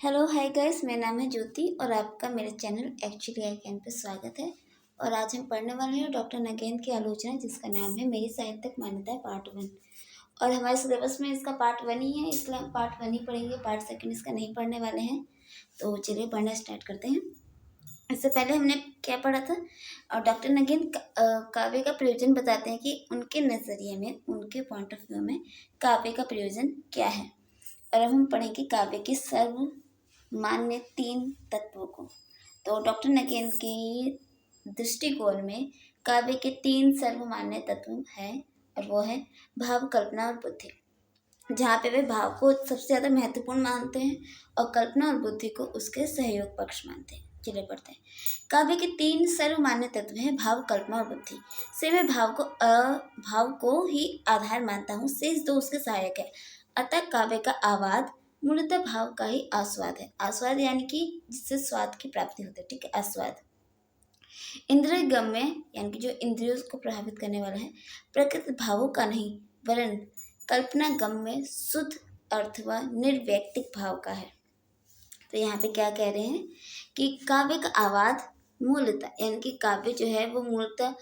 Hello hi guys, मेरा नाम है ज्योति और आपका मेरे channel actually I can pay स्वागत है। और आज हम पढ़ने वाले हैं डॉक्टर नगेंद्र की आलोचना, जिसका नाम है मेरी साहित्यिक मान्यता पार्ट 1। और हमारे सिलेबस में इसका पार्ट 1 ही है, इसलिए हम पार्ट 1 ही पढ़ेंगे, पार्ट 2 इसका नहीं पढ़ने वाले हैं। तो चलिए पढ़ना स्टार्ट करते हैं। इससे पहले हमने क्या पढ़ा था, और डॉक्टर नगेंद्र काव्य का प्रयोजन बताते हैं कि उनके नज़रिए में, उनके पॉइंट ऑफ व्यू में काव्य का प्रयोजन क्या है। और अब हम पढ़ेंगे काव्य के सर्वमान्य 3 तत्वों को। तो डॉक्टर नगेंद्र की दृष्टिकोण में काव्य के 3 सर्वमान्य तत्व हैं, और वो है भाव, कल्पना और बुद्धि। जहाँ पे वे भाव को सबसे ज़्यादा महत्वपूर्ण मानते हैं और कल्पना और बुद्धि को उसके सहयोग पक्ष मानते हैं। चलिए पढ़ते हैं। काव्य के 3 सर्वमान्य तत्व हैं भाव, कल्पना और बुद्धि। से मैं भाव को ही आधार मानता हूँ, शेष 2 उसके सहायक है। अतः काव्य का आवाद मूलतः भाव का ही आस्वाद है। आस्वाद यानी कि जिससे स्वाद की प्राप्ति होती है, ठीक है, आस्वाद। इंद्रिय गम्य यानी कि जो इंद्रियों को प्रभावित करने वाला है, प्रकृति भावों का नहीं वरन कल्पना गम्य शुद्ध अर्थवा निर्वैयक्तिक भाव का है। तो यहाँ पे क्या कह रहे हैं कि काव्य का आवाज मूलतः यानी कि काव्य जो है वो मूलतः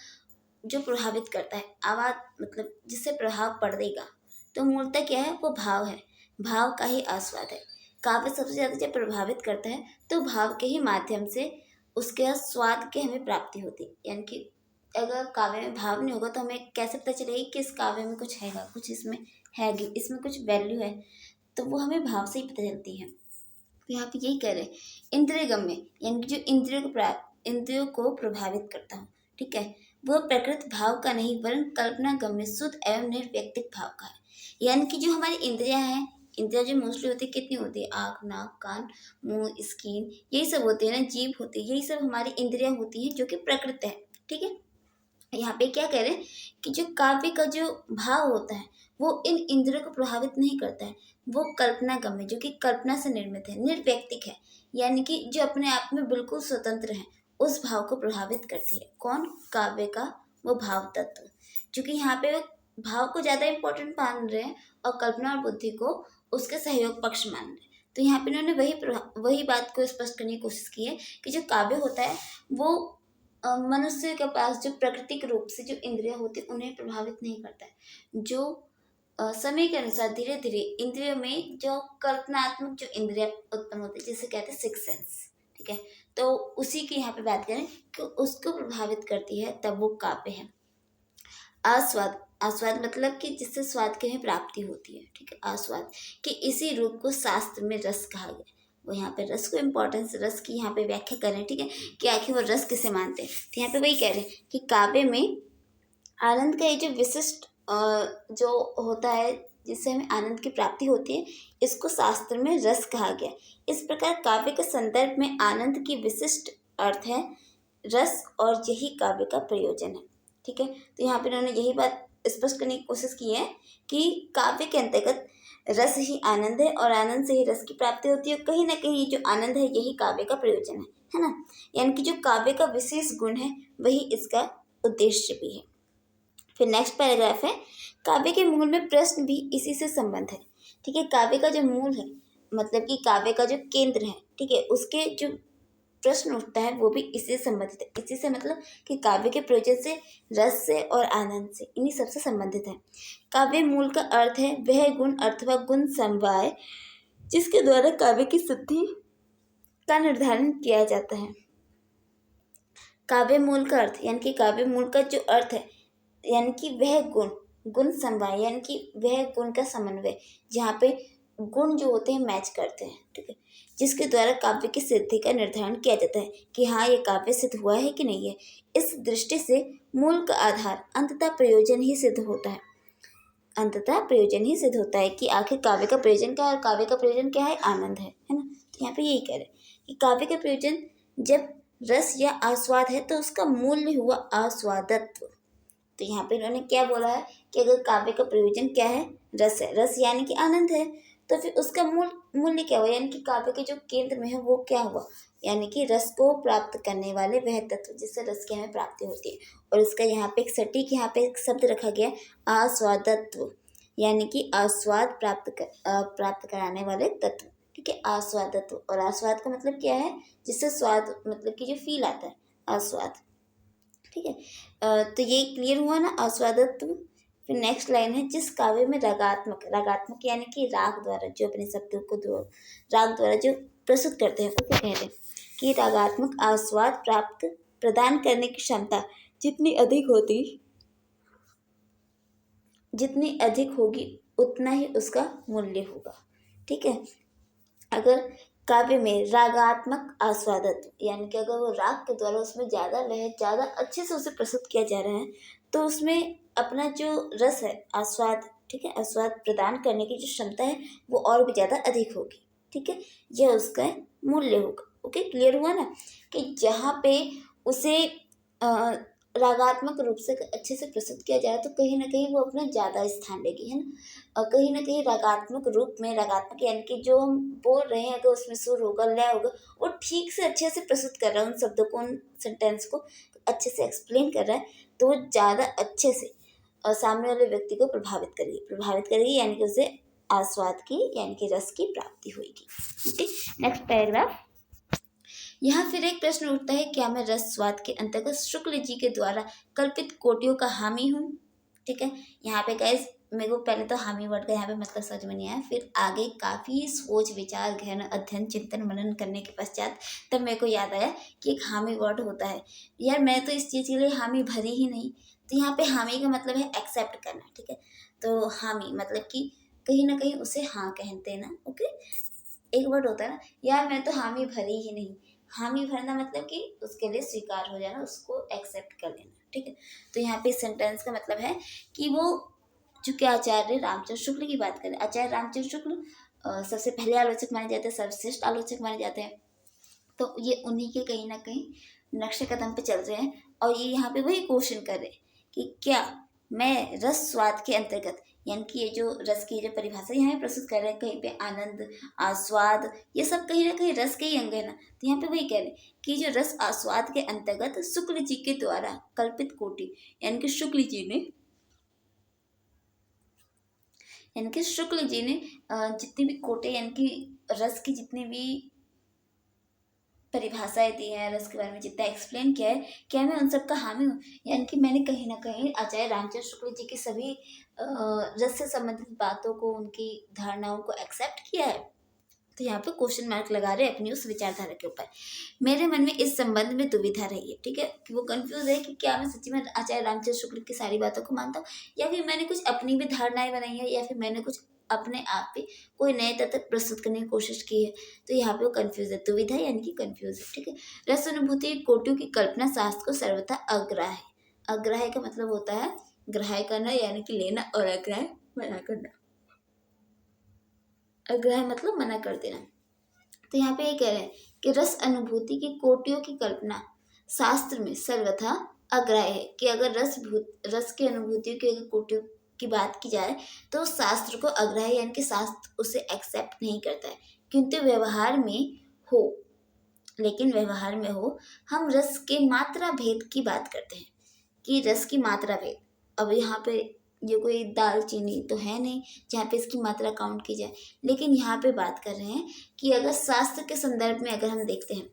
जो प्रभावित करता है, आवाज मतलब जिससे प्रभाव पड़ेगा, तो मूलतः क्या है, वो भाव है। भाव का ही आस्वाद है। काव्य सबसे ज़्यादा जब प्रभावित करता है तो भाव के ही माध्यम से उसके स्वाद की हमें प्राप्ति होती है। यानी कि अगर काव्य में भाव नहीं होगा तो हमें कैसे पता चलेगी कि इस काव्य में कुछ हैगा, कुछ इसमें हैगी, इसमें कुछ वैल्यू है, तो वो हमें भाव से ही पता चलती है। तो यहाँ पे यही कह रहे हैं, इंद्रिय गम्य यानी कि जो इंद्रियों को प्रभावित करता हूँ, ठीक है, वह प्रकृति भाव का नहीं वरन कल्पना गम्य शुद्ध एवं निर्वैयक्तिक भाव का है। यानी कि जो हमारी इंद्रियां हैं, इंद्रियां जो मोस्टली होती है, कितनी होती है, आँख, नाक, कान, मुंह, स्किन, यही सब होती है ना, जीभ होती है, यही सब हमारी इंद्रियां होती हैं जो कि प्रकृति है, ठीक है। यहाँ पे क्या कह रहे हैं कि जो काव्य का जो भाव होता है वो इन इंद्रियों को प्रभावित नहीं करता है, वो कल्पना गम्य जो कि कल्पना से निर्मित है, निर्वैयक्तिक है, यानी कि जो अपने आप में बिल्कुल स्वतंत्र है, उस भाव को प्रभावित करती है। कौन? काव्य का वो भाव तत्व, क्योंकि यहाँ पे भाव को ज़्यादा इंपॉर्टेंट मान रहे हैं और कल्पना और बुद्धि को उसके सहयोग पक्ष मान रहे हैं। तो यहाँ पे उन्होंने वही बात को स्पष्ट करने की कोशिश की है कि जो काव्य होता है वो मनुष्य के पास जो प्राकृतिक रूप से जो इंद्रियां होती है उन्हें प्रभावित नहीं करता है। जो समय के अनुसार धीरे धीरे इंद्रियों में जो कल्पनात्मक जो इंद्रियां उत्पन्न होती है, जिसे कहते हैं सिक्स सेंस, ठीक है, तो उसी की यहाँ पे बात करें कि उसको प्रभावित करती है, तब वो काव्य है। आस्वाद, आस्वाद मतलब कि जिससे स्वाद की हमें प्राप्ति होती है, ठीक है, आस्वाद कि इसी रूप को शास्त्र में रस कहा गया। वो यहाँ पे रस को इम्पोर्टेंस, रस की यहाँ पे व्याख्या करें, ठीक है, कि आखिर वो रस किसे मानते हैं। तो यहाँ पे वही कह रहे हैं कि काव्य में आनंद का ये जो विशिष्ट जो होता है, जिससे हमें आनंद की प्राप्ति होती है, इसको शास्त्र में रस कहा गया। इस प्रकार काव्य के संदर्भ में आनंद की विशिष्ट अर्थ है रस, और यही काव्य का प्रयोजन है, ठीक है। तो यहाँ पे उन्होंने यही बात स्पष्ट करने की कोशिश की है कि काव्य के अंतर्गत रस ही आनंद है और आनंद से ही रस की प्राप्ति होती है। कहीं ना कहीं जो आनंद है यही काव्य का प्रयोजन है ना। यानी कि जो काव्य का विशेष गुण है वही इसका उद्देश्य भी है। फिर नेक्स्ट पैराग्राफ है, काव्य के मूल में प्रश्न भी इसी से संबंध है, ठीक है। काव्य का जो मूल है मतलब कि काव्य का जो केंद्र है, ठीक है, उसके जो प्रश्न उठता है वो भी इससे संबंधित है। इसी से मतलब कि काव्य के प्रयोजन से, रस से और आनंद से, इन्हीं सबसे संबंधित है। काव्य मूल का अर्थ है वह गुण अथवा गुण समवाय जिसके द्वारा काव्य की सिद्धि का निर्धारण किया जाता है। काव्य मूल का अर्थ यानी कि काव्य मूल का जो अर्थ है, यानी कि वह गुण समवाय यानी कि वह गुण का समन्वय, जहाँ पे गुण जो होते हैं मैच करते हैं, ठीक है, जिसके द्वारा काव्य की सिद्धि का निर्धारण किया जाता है कि हाँ ये काव्य सिद्ध हुआ है कि नहीं है। इस दृष्टि से मूल का आधार अंततः प्रयोजन ही सिद्ध होता है। अंततः प्रयोजन ही सिद्ध होता है कि आखिर काव्य का प्रयोजन क्या है, और काव्य का प्रयोजन क्या है, आनंद है ना। तो यहाँ पे यही कह रहे हैं कि काव्य का प्रयोजन जब रस या आस्वाद है तो उसका मूल्य हुआ आस्वादत्व। तो यहाँ पे इन्होंने क्या बोला है कि अगर काव्य का प्रयोजन क्या है, रस है, रस यानी कि आनंद है, तो फिर उसका मूल्य क्या हुआ, यानी कि काव्य के जो केंद्र में है वो क्या हुआ, यानी कि रस को प्राप्त करने वाले वह तत्व जिससे रस की हमें प्राप्ति होती है। और इसका यहाँ पे एक सटीक यहाँ पे एक शब्द रखा गया, आस्वादत्व, यानी कि आस्वाद प्राप्त कराने वाले तत्व, ठीक है, आस्वादत्व। और आस्वाद का मतलब क्या है, जिससे स्वाद मतलब कि जो फील आता है, आस्वाद। ठीक है, तो ये क्लियर हुआ ना, आस्वादत्व। फिर नेक्स्ट लाइन है, जिस काव्य में रागात्मक, रागात्मक यानी कि राग द्वारा जो अपने शब्दों को राग द्वारा जो प्रस्तुत करते हैं उसे कहते हैं कि रागात्मक आस्वाद प्राप्त प्रदान करने की क्षमता जितनी अधिक होगी उतना ही उसका मूल्य होगा। ठीक है, अगर काव्य में रागात्मक आस्वादत्व यानी कि अगर वो राग के द्वारा उसमें ज़्यादा लय, ज़्यादा अच्छे से उसे प्रस्तुत किया जा रहा है, तो उसमें अपना जो रस है, आस्वाद, ठीक है, आस्वाद प्रदान करने की जो क्षमता है वो और भी ज़्यादा अधिक होगी। ठीक है, यह उसका मूल्य होगा। ओके, क्लियर हुआ ना कि जहाँ पे उसे रागात्मक रूप से अच्छे से प्रस्तुत किया जाए तो कहीं ना कहीं वो अपना ज़्यादा स्थान लेगी, है ना। और कहीं ना कहीं रागात्मक रूप में, रागात्मक यानी कि जो हम बोल रहे हैं अगर उसमें सुर होगा, लय होगा, वो ठीक से अच्छे से प्रस्तुत कर रहा है उन शब्दों को, उन सेंटेंस को अच्छे से एक्सप्लेन कर रहा है, तो वो ज़्यादा अच्छे से सामने वाले व्यक्ति को प्रभावित करेगी यानी कि उसे आस्वाद की यानी कि रस की प्राप्ति होगी। Okay, next paragraph. यहाँ फिर एक प्रश्न उठता है, क्या मैं रस स्वाद के अंतर्गत शुक्ल जी के द्वारा कल्पित कोटियों का हामी हूँ। ठीक है, यहाँ पे गाइस मेरे को पहले तो हामी वर्ड का यहाँ पे मतलब समझ में नहीं आया, फिर आगे काफ़ी सोच विचार गहन अध्ययन चिंतन मनन करने के पश्चात तब मेरे को याद आया कि एक हामी वर्ड होता है। यार मैं तो इस चीज़ के लिए हामी भरी ही नहीं, तो यहाँ पे हामी का मतलब है एक्सेप्ट करना। ठीक है, तो हामी मतलब कि कहीं ना कहीं उसे हाँ कहते हैं ना। ओके, एक वर्ड होता है ना, यार मैं तो हामी भरी ही नहीं, हामी भरना मतलब कि उसके लिए स्वीकार हो जाना, उसको एक्सेप्ट कर लेना। ठीक है, तो यहाँ पे सेंटेंस का मतलब है कि वो चूंकि आचार्य रामचंद्र शुक्ल की बात करें, आचार्य रामचंद्र शुक्ल सबसे पहले आलोचक माने जाते हैं, सर्वश्रेष्ठ आलोचक माने जाते हैं, तो ये उन्हीं के कहीं ना कहीं नक्शे कदम पे चल रहे हैं। और ये यहाँ पे वही क्वेश्चन कर रहे हैं कि क्या मैं रस स्वाद के अंतर्गत, यानी कि ये जो रस की जो परिभाषा यहाँ प्रस्तुत कर रहे हैं, कहीं पे आनंद, आस्वाद, ये सब कहीं ना कहीं रस के ही अंग है ना। तो यहाँ पे वही कह रहे हैं कि जो रस आस्वाद के अंतर्गत शुक्ल जी के द्वारा कल्पित कोटि, यानी कि शुक्ल जी ने जितनी भी कोटे यानी कि रस की जितनी भी परिभाषाएं दी हैं, रस के बारे में जितना एक्सप्लेन किया है, क्या मैं उन सब का हामी हूँ। यानी कि मैंने कहीं ना कहीं आचार्य रामचंद्र शुक्ल जी की सभी रस से संबंधित बातों को, उनकी धारणाओं को एक्सेप्ट किया है। तो यहाँ पे क्वेश्चन मार्क लगा रहे हैं अपनी उस विचारधारा के ऊपर। मेरे मन में इस संबंध में दुविधा रही है। ठीक है, कि वो कंफ्यूज है कि क्या मैं सच्ची में आचार्य रामचंद्र शुक्ल की सारी बातों को मानता हूँ, या फिर मैंने कुछ अपनी भी धारणाएं बनाई है, या फिर मैंने कुछ अपने आप पे कोई नए तथ्य प्रस्तुत करने की कोशिश की है। तो यहाँ पे वो कंफ्यूज है, दुविधा यानी कि कंफ्यूज है। ठीक है, रस अनुभूति कोटियों की कल्पना शास्त्र को सर्वथा अग्राह्य है। अग्राह्य का मतलब होता है ग्राह्य करना यानी कि लेना, और अग्राह्य मना करना। अग्राह्य मतलब मना कर देना। तो यहाँ पे ये कह रहे हैं कि रस अनुभूति की कोटियों की कल्पना शास्त्र में सर्वथा अग्राह्य है, कि अगर रस की अनुभूतियों की अगर कोटियों की बात की जाए तो शास्त्र को अग्राह्य यानी कि शास्त्र उसे एक्सेप्ट नहीं करता है, किंतु व्यवहार में हो हम रस के मात्रा भेद की बात करते हैं, कि रस की मात्रा भेद। अब यहाँ पे ये कोई दाल चीनी तो है नहीं जहाँ पे इसकी मात्रा काउंट की जाए, लेकिन यहाँ पे बात कर रहे हैं कि अगर शास्त्र के संदर्भ में अगर हम देखते हैं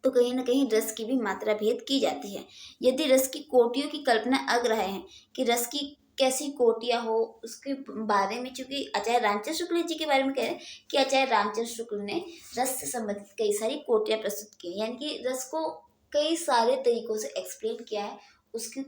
तो कहीं ना कहीं रस की भी मात्रा भेद की जाती है। यदि रस की कोटियों की कल्पना अग्राह्य है कि रस की कैसी कोटियाँ हो उसके बारे में, चूंकि आचार्य रामचंद्र शुक्ल जी के बारे में कह रहे हैं कि आचार्य रामचंद्र शुक्ल ने रस से संबंधित कई सारी कोटियाँ प्रस्तुत की, यानी कि रस को कई सारे तरीकों से एक्सप्लेन किया है, उसकी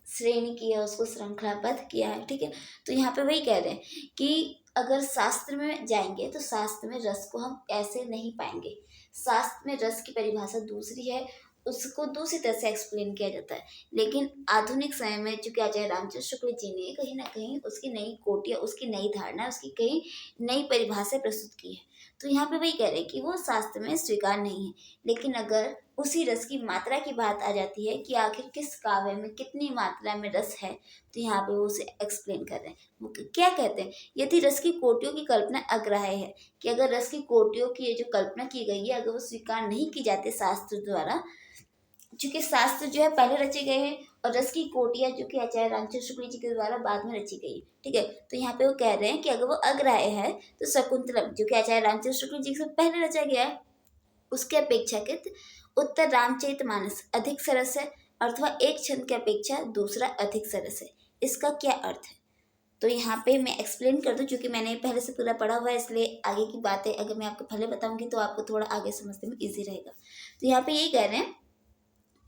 श्रेणी की है, उसको श्रृंखलाबद्ध किया है। ठीक है, तो यहाँ पे वही कह रहे हैं कि अगर शास्त्र में जाएंगे तो शास्त्र में रस को हम ऐसे नहीं पाएंगे। शास्त्र में रस की परिभाषा दूसरी है, उसको दूसरी तरह से एक्सप्लेन किया जाता है। लेकिन आधुनिक समय में चूंकि आचार्य रामचंद्र शुक्ल जी ने कहीं ना कहीं उसकी नई कोटियाँ, उसकी नई धारणा, उसकी कई नई परिभाषाएं प्रस्तुत की है। तो यहाँ पे वही कह रहे हैं कि वो शास्त्र में स्वीकार नहीं है। लेकिन अगर उसी रस की मात्रा की बात आ जाती है कि आखिर किस काव्य में कितनी मात्रा में रस है, तो यहाँ पे वो उसे एक्सप्लेन कर रहे हैं। वो क्या कहते हैं, यदि रस की कोटियों की कल्पना अग्राह्य है, कि अगर रस की कोटियों की ये जो कल्पना की गई है अगर वो स्वीकार नहीं की जाती शास्त्र द्वारा, चूंकि शास्त्र जो है पहले रचे गए हैं और रस की कोटियाँ जो कि आचार्य रामचंद्र शुक्ल जी के द्वारा बाद में रची गई। ठीक है, तो यहाँ पे वो कह रहे हैं कि अगर वो अग्राह्य है तो शकुंतलम जो कि आचार्य रामचंद्र शुक्ल जी से पहले रचा गया है उसके अपेक्षाकृत उत्तर रामचरितमानस अधिक सरस है, अथवा एक छंद की अपेक्षा दूसरा अधिक सरस है। इसका क्या अर्थ है? तो यहाँ पे मैं एक्सप्लेन कर दूं, क्योंकि मैंने पहले से पूरा पढ़ा हुआ है, इसलिए आगे की बातें अगर मैं आपको पहले बताऊंगी तो आपको थोड़ा आगे समझने में इजी रहेगा। तो यहाँ पे यही कह रहे हैं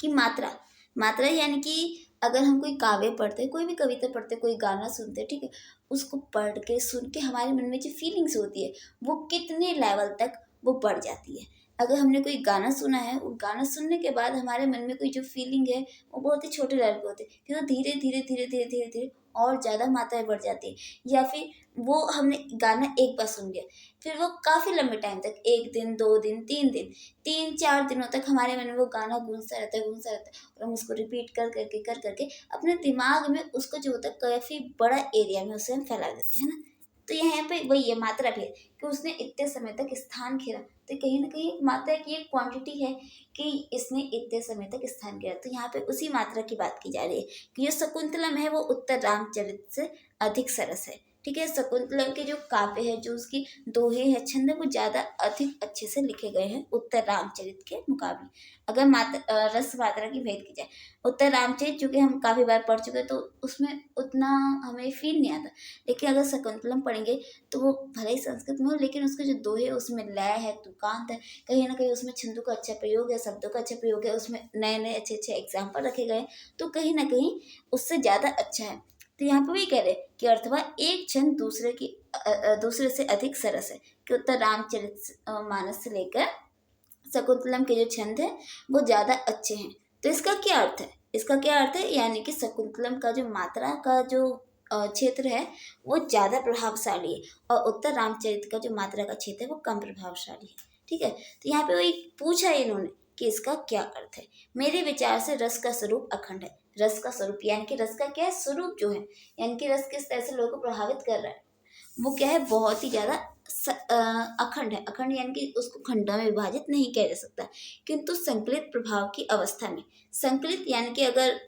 कि मात्रा मात्रा यानी कि अगर हम कोई काव्य पढ़ते, कोई भी कविता पढ़ते, कोई गाना सुनते, ठीक है, उसको पढ़ के सुन के हमारे मन में जो फीलिंग्स होती है वो कितने लेवल तक वो बढ़ जाती है। अगर हमने कोई गाना सुना है, वो गाना सुनने के बाद हमारे मन में कोई जो फीलिंग है वो बहुत ही छोटे लेवल पे होती है, फिर वो धीरे धीरे धीरे धीरे धीरे धीरे और ज़्यादा मात्रा बढ़ जाती है। या फिर वो हमने गाना एक बार सुन लिया, फिर वो काफ़ी लंबे टाइम तक, 1 दिन 2 दिन 3 दिन 3-4 दिनों तक हमारे मन में वो गाना गूंजता रहता है, गूंजता रहता है, और हम उसको रिपीट कर करके अपने दिमाग में उसको जो होता है काफ़ी बड़ा एरिया में उसे हम फैला देते हैं ना। तो यहाँ पे वही है मात्रा भेद कि उसने इतने समय तक स्थान घेरा, तो कहीं ना कहीं एक मात्रा की एक क्वांटिटी है कि इसने इतने समय तक स्थान घेरा। तो यहाँ पे उसी मात्रा की बात की जा रही है कि जो शकुंतलम है वो उत्तर रामचरित से अधिक सरस है। ठीक है, शकुंतलम के जो काव्य है, जो उसकी दोहे है, छंद है, वो ज़्यादा अधिक अच्छे से लिखे गए हैं उत्तर रामचरित के मुकाबले। अगर रस मात्रा की भेद की जाए, उत्तर रामचरित जो कि हम काफ़ी बार पढ़ चुके हैं तो उसमें उतना हमें फील नहीं आता, लेकिन अगर शकुंतलम पढ़ेंगे तो वो भले ही संस्कृत में हो, लेकिन उसके जो दोहे उसमें लय है, तुकांत है, कहीं ना कहीं उसमें छंदों का अच्छा प्रयोग है, शब्दों का अच्छा प्रयोग है, उसमें नए नए अच्छे अच्छे एग्जाम्पल रखे गए, तो कहीं ना कहीं उससे ज़्यादा अच्छा है। तो यहाँ पे वही कह रहे कि अर्थवा एक छंद दूसरे से अधिक सरस है, कि उत्तर रामचरित मानस से लेकर शकुंतलम के जो छंद है वो ज़्यादा अच्छे हैं। तो इसका क्या अर्थ है? इसका क्या अर्थ है, यानी कि शकुंतलम का जो मात्रा का जो क्षेत्र है वो ज़्यादा प्रभावशाली है, और उत्तर रामचरित का जो मात्रा का क्षेत्र है वो कम प्रभावशाली है। ठीक है, तो यहाँ पे वही पूछा है इन्होंने कि इसका क्या अर्थ है। मेरे विचार से रस का स्वरूप अखंड है। रस का स्वरूप यानी कि रस का क्या है, स्वरूप जो है, यानी कि रस किस तरह से लोगों को प्रभावित कर रहा है, वो क्या है, बहुत ही ज़्यादा अखंड है। अखंड यानी कि उसको खंडों में विभाजित नहीं किया जा सकता, किंतु संकलित प्रभाव की अवस्था में। संकलित यानी कि अगर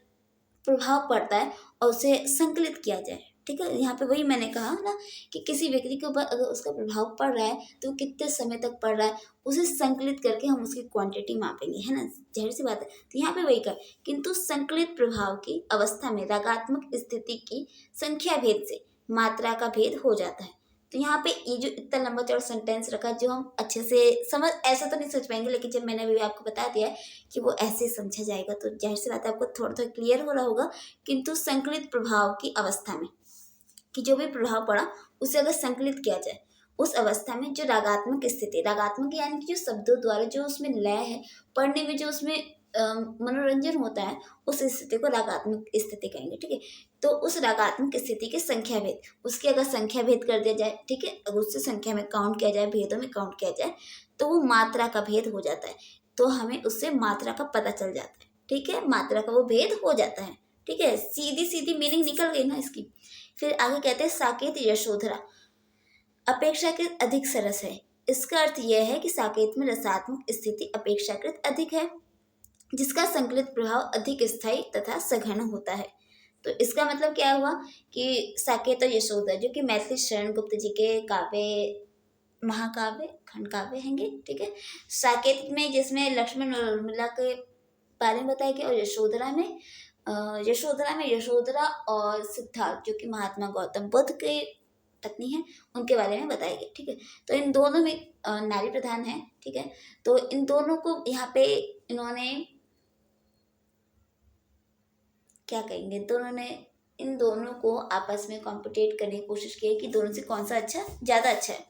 प्रभाव पड़ता है और उसे संकलित किया जाए। ठीक है, यहाँ पे वही मैंने कहा ना कि किसी व्यक्ति के ऊपर अगर उसका प्रभाव पड़ रहा है तो कितने समय तक पड़ रहा है, उसे संकलित करके हम उसकी क्वांटिटी मापेंगे, है ना, जाहिर सी बात है। तो यहाँ पे वही कहा, किंतु संकलित प्रभाव की अवस्था में रागात्मक स्थिति की संख्या भेद से मात्रा का भेद हो जाता है। तो यहाँ पे ये जो इतना लंबा चौड़ा सेंटेंस रखा, जो हम अच्छे से समझ, ऐसा तो नहीं सोच पाएंगे, लेकिन जब मैंने अभी आपको बता दिया है कि वो ऐसे समझा जाएगा तो जाहिर सी बात है आपको थोड़ा थोड़ा क्लियर हो रहा होगा। किंतु संकलित प्रभाव की अवस्था में, कि जो भी प्रभाव पड़ा उसे अगर संकलित किया जाए, उस अवस्था में जो रागात्मक स्थिति, रागात्मक यानी कि जो शब्दों द्वारा जो उसमें लय है, पढ़ने में जो उसमें मनोरंजन होता है, उस स्थिति को रागात्मक स्थिति कहेंगे। ठीक है, तो उस रागात्मक स्थिति के संख्या भेद, उसकी अगर संख्या भेद कर दिया जाए, ठीक है, अगर उससे संख्या में काउंट किया जाए, भेदों में काउंट किया जाए, तो वो मात्रा का भेद हो जाता है। तो हमें उससे मात्रा का पता चल जाता है। ठीक है, मात्रा का वो भेद हो जाता है। ठीक है, सीधी सीधी मीनिंग निकल गई ना इसकी। फिर आगे कहते हैं साकेत यशोधरा अपेक्षाकृत अधिक सरस है। इसका अर्थ यह है कि साकेत में रसात्मक स्थिति अपेक्षाकृत अधिक है, जिसका संकलित प्रभाव अधिक स्थायी तथा सघन होता है। तो इसका मतलब क्या हुआ कि साकेत और यशोधरा जो कि मैथिली शरण गुप्त जी के काव्य, महाकाव्य, खंड काव्य हैंगे। ठीक है, साकेत में जिसमें लक्ष्मण और उर्मिला के बारे में बताया गया, और यशोधरा में यशोधरा और सिद्धार्थ जो कि महात्मा गौतम बुद्ध के पत्नी है, उनके बारे में बताया गया। ठीक है, तो इन दोनों में नारी प्रधान है। ठीक है, तो इन दोनों को यहाँ पे इन्होंने क्या कहेंगे, दोनों ने इन दोनों को आपस में कॉम्पिटेट करने की कोशिश की है कि दोनों से कौन सा ज़्यादा अच्छा है।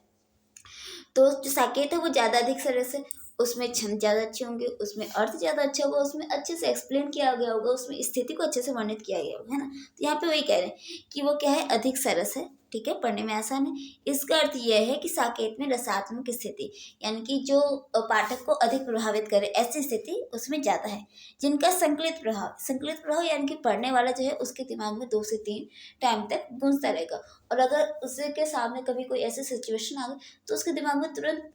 तो जो साकेत है वो ज़्यादा अधिक सरस है, उसमें छंद ज़्यादा अच्छे होंगे, उसमें अर्थ ज़्यादा अच्छा होगा, उसमें अच्छे से एक्सप्लेन किया गया होगा, उसमें स्थिति को अच्छे से वर्णित किया गया होगा, है ना। तो यहाँ पे वही कह रहे हैं कि वो क्या है, अधिक सरस है। ठीक है, पढ़ने में आसान है। इसका अर्थ यह है कि साकेत में रसात्मक स्थिति, यानी कि जो पाठक को अधिक प्रभावित करे ऐसी स्थिति उसमें ज़्यादा है, जिनका संकलित प्रभाव यानी कि पढ़ने वाला जो है उसके दिमाग में 2 से 3 टाइम तक गूंजता रहेगा, और अगर उसके सामने कभी कोई ऐसी सिचुएशन आ गई तो उसके दिमाग में तुरंत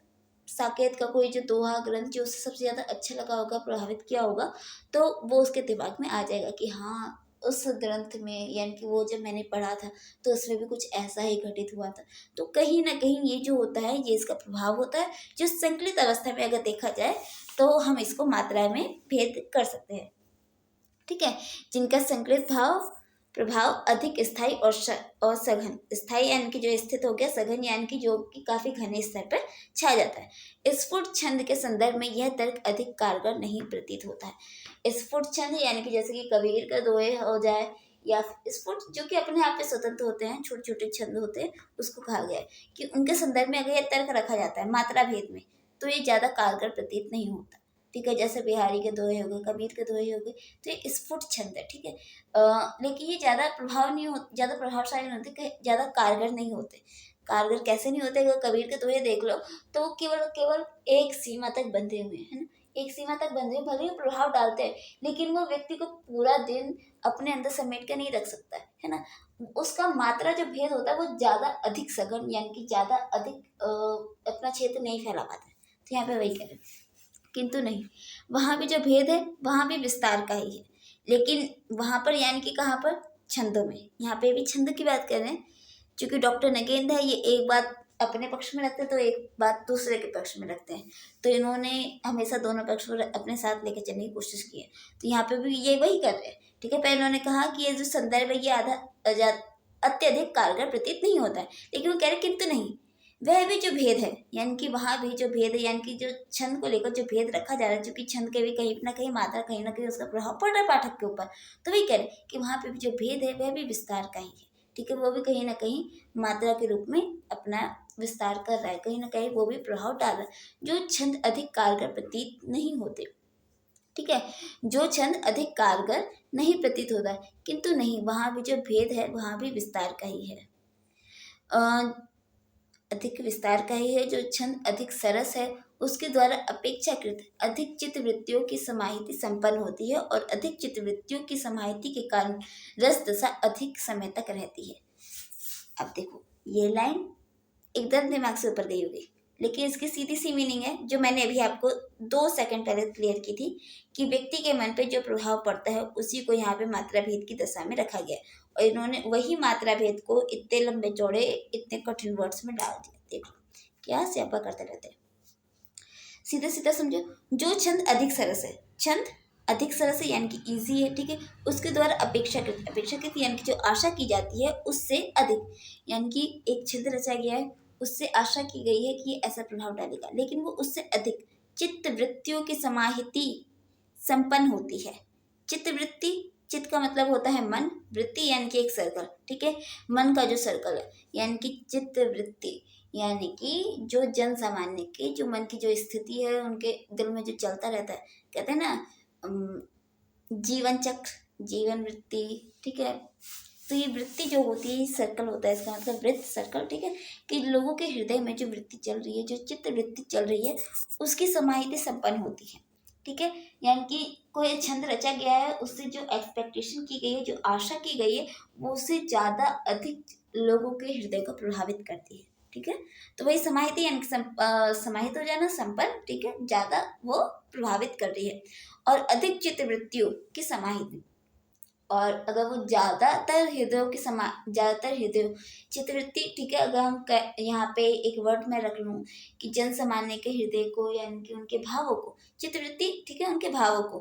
साकेत का कोई जो दोहा ग्रंथ जो उसे सबसे ज़्यादा अच्छा लगा होगा, प्रभावित किया होगा, तो वो उसके दिमाग में आ जाएगा कि हाँ, उस ग्रंथ में यानी कि वो जब मैंने पढ़ा था तो उसमें भी कुछ ऐसा ही घटित हुआ था। तो कहीं न कहीं ये जो होता है ये इसका प्रभाव होता है, जो संकलित अवस्था में अगर देखा जाए तो हम इसको मात्रा में भेद कर सकते हैं। ठीक है, जिनका संकलित प्रभाव अधिक स्थायी और सघन, स्थायी यानी कि जो स्थित हो गया, सघन यानी कि जो कि काफी घने स्तर पर छा जाता है। स्फुट छंद के संदर्भ में यह तर्क अधिक कारगर नहीं प्रतीत होता है। स्फुट छंद यानी कि जैसे कि कबीर का दोहे हो जाए, या स्फुट जो कि अपने आप में स्वतंत्र होते हैं, छोटे छोटे छंद होते हैं, उसको कहा गया है कि उनके संदर्भ में अगर यह तर्क रखा जाता है मात्रा भेद में, तो ये ज्यादा कारगर प्रतीत नहीं होता। ठीक है, जैसे बिहारी के दोहे हो गए, कबीर के दोहे हो गए, तो ये स्फुट छंद है। ठीक है, लेकिन ये ज़्यादा प्रभावशाली नहीं होते, ज़्यादा कारगर नहीं होते। कारगर कैसे नहीं होते? अगर कबीर के दोहे देख लो तो वो केवल केवल एक सीमा तक बंधे हुए हैं, है ना, एक सीमा तक बंधे हुए, भले ही प्रभाव डालते हैं लेकिन वो व्यक्ति को पूरा दिन अपने अंदर समेट के नहीं रख सकता है ना। उसका मात्रा जो भेद होता है वो ज़्यादा अधिक सघन यानी कि ज़्यादा अधिक अपना क्षेत्र नहीं फैला पाता है। तो यहाँ पे वही कह रहे हैं, किंतु नहीं, वहाँ भी जो भेद है वहाँ भी विस्तार का ही है, लेकिन वहाँ पर यानी कि कहाँ पर? छंदों में। यहाँ पे भी छंद की बात कर रहे हैं, क्योंकि डॉक्टर नगेंद्र है ये एक बात अपने पक्ष में रखते हैं तो एक बात दूसरे के पक्ष में रखते हैं, तो इन्होंने हमेशा दोनों पक्ष को अपने साथ लेकर चलने की कोशिश की है। तो यहाँ पे भी ये वही कर रहे हैं। ठीक है, पहले उन्होंने कहा कि ये जो संदर्भ है ये अत्यधिक कारगर प्रतीत नहीं होता है, लेकिन वो कह रहे किंतु नहीं, वह भी जो भेद है यानी कि वहाँ भी जो भेद है यानी कि जो छंद को लेकर जो भेद रखा जा रहा है, क्योंकि छंद के भी कहीं ना कहीं मात्रा, कहीं ना कहीं उसका प्रभाव पड़ रहा है पाठक के ऊपर, तो वही कह रहे कि वहाँ पे भी जो भेद है वह भी विस्तार का ही है। ठीक है, वो भी कहीं ना कहीं मात्रा के रूप में अपना विस्तार कर रहा है, कहीं ना कहीं वो भी प्रभाव डाल रहा है, जो छंद अधिक कारगर प्रतीत नहीं होते। ठीक है, जो छंद अधिक कारगर नहीं प्रतीत होता है, किंतु नहीं, वहाँ भी जो भेद है वहाँ भी विस्तार का ही है, अधिक विस्तार का ही है। जो छंद अधिक सरस है उसके द्वारा अपेक्षाकृत अधिक चित्तवृत्तियों की समाहिति संपन्न होती है, और अधिक चित्तवृत्तियों की समाहिति के कारण रस दशा अधिक समय तक रहती है। अब देखो, ये लाइन एकदम दिमाग से ऊपर गई होगी, लेकिन इसकी सीधी सी मीनिंग है जो मैंने अभी आपको 2 सेकंड पहले क्लियर की थी, कि व्यक्ति के मन पे जो प्रभाव पड़ता है उसी को यहाँ पे मात्रा भेद की दशा में रखा गया है, और इन्होंने वही मात्रा भेद को इतने लंबे चौड़े इतने कठिन वर्ड्स में डाल दिया। देखो क्या स्यापा करते रहते हैं, सीधा सीधा समझो। जो छंद अधिक सरस है, छंद अधिक सरस है यानी कि इजी है, ठीक है, उसके द्वारा अपेक्षाकृत यानी कि जो आशा की जाती है उससे अधिक, यानी कि एक छंद रचा गया है, उससे आशा की गई है कि ये ऐसा प्रभाव डालेगा, लेकिन वो उससे अधिक चित्त वृत्तियों की समाहिति संपन्न होती है। चित्त वृत्ति, चित्त का मतलब होता है मन, वृत्ति यानी कि एक सर्कल। ठीक है, मन का जो सर्कल है यानी कि चित्त वृत्ति, यानी कि जो जन सामान्य की जो मन की जो स्थिति है उनके दिल में जो चलता रहता है, कहते हैं ना जीवन चक्र, जीवन वृत्ति। ठीक है, तो ये वृत्ति जो होती है सर्कल होता है, इसका मतलब वृत्त सर्कल। ठीक है, कि लोगों के हृदय में जो वृत्ति चल रही है, जो चित्त वृत्ति चल रही है, उसकी समाहिति संपन्न होती है। ठीक है, यानी कि कोई छंद रचा गया है, उससे जो एक्सपेक्टेशन की गई है, जो आशा की गई है, वो उससे ज़्यादा अधिक लोगों के हृदय को प्रभावित करती है। ठीक है, तो वही समाहिति यानी समाहित हो जाना, संपन्न। ठीक है, ज़्यादा वो प्रभावित कर रही है, और अधिक चित्तवृत्तियों की समाहिति, और अगर वो ज़्यादातर हृदयों चित्रवृत्ति। ठीक है, अगर हम यहाँ पे एक वर्ड में रख लूँ कि जन सामान्य के हृदय को यानी कि उनके भावों को, चित्रवृत्ति, ठीक है, उनके भावों को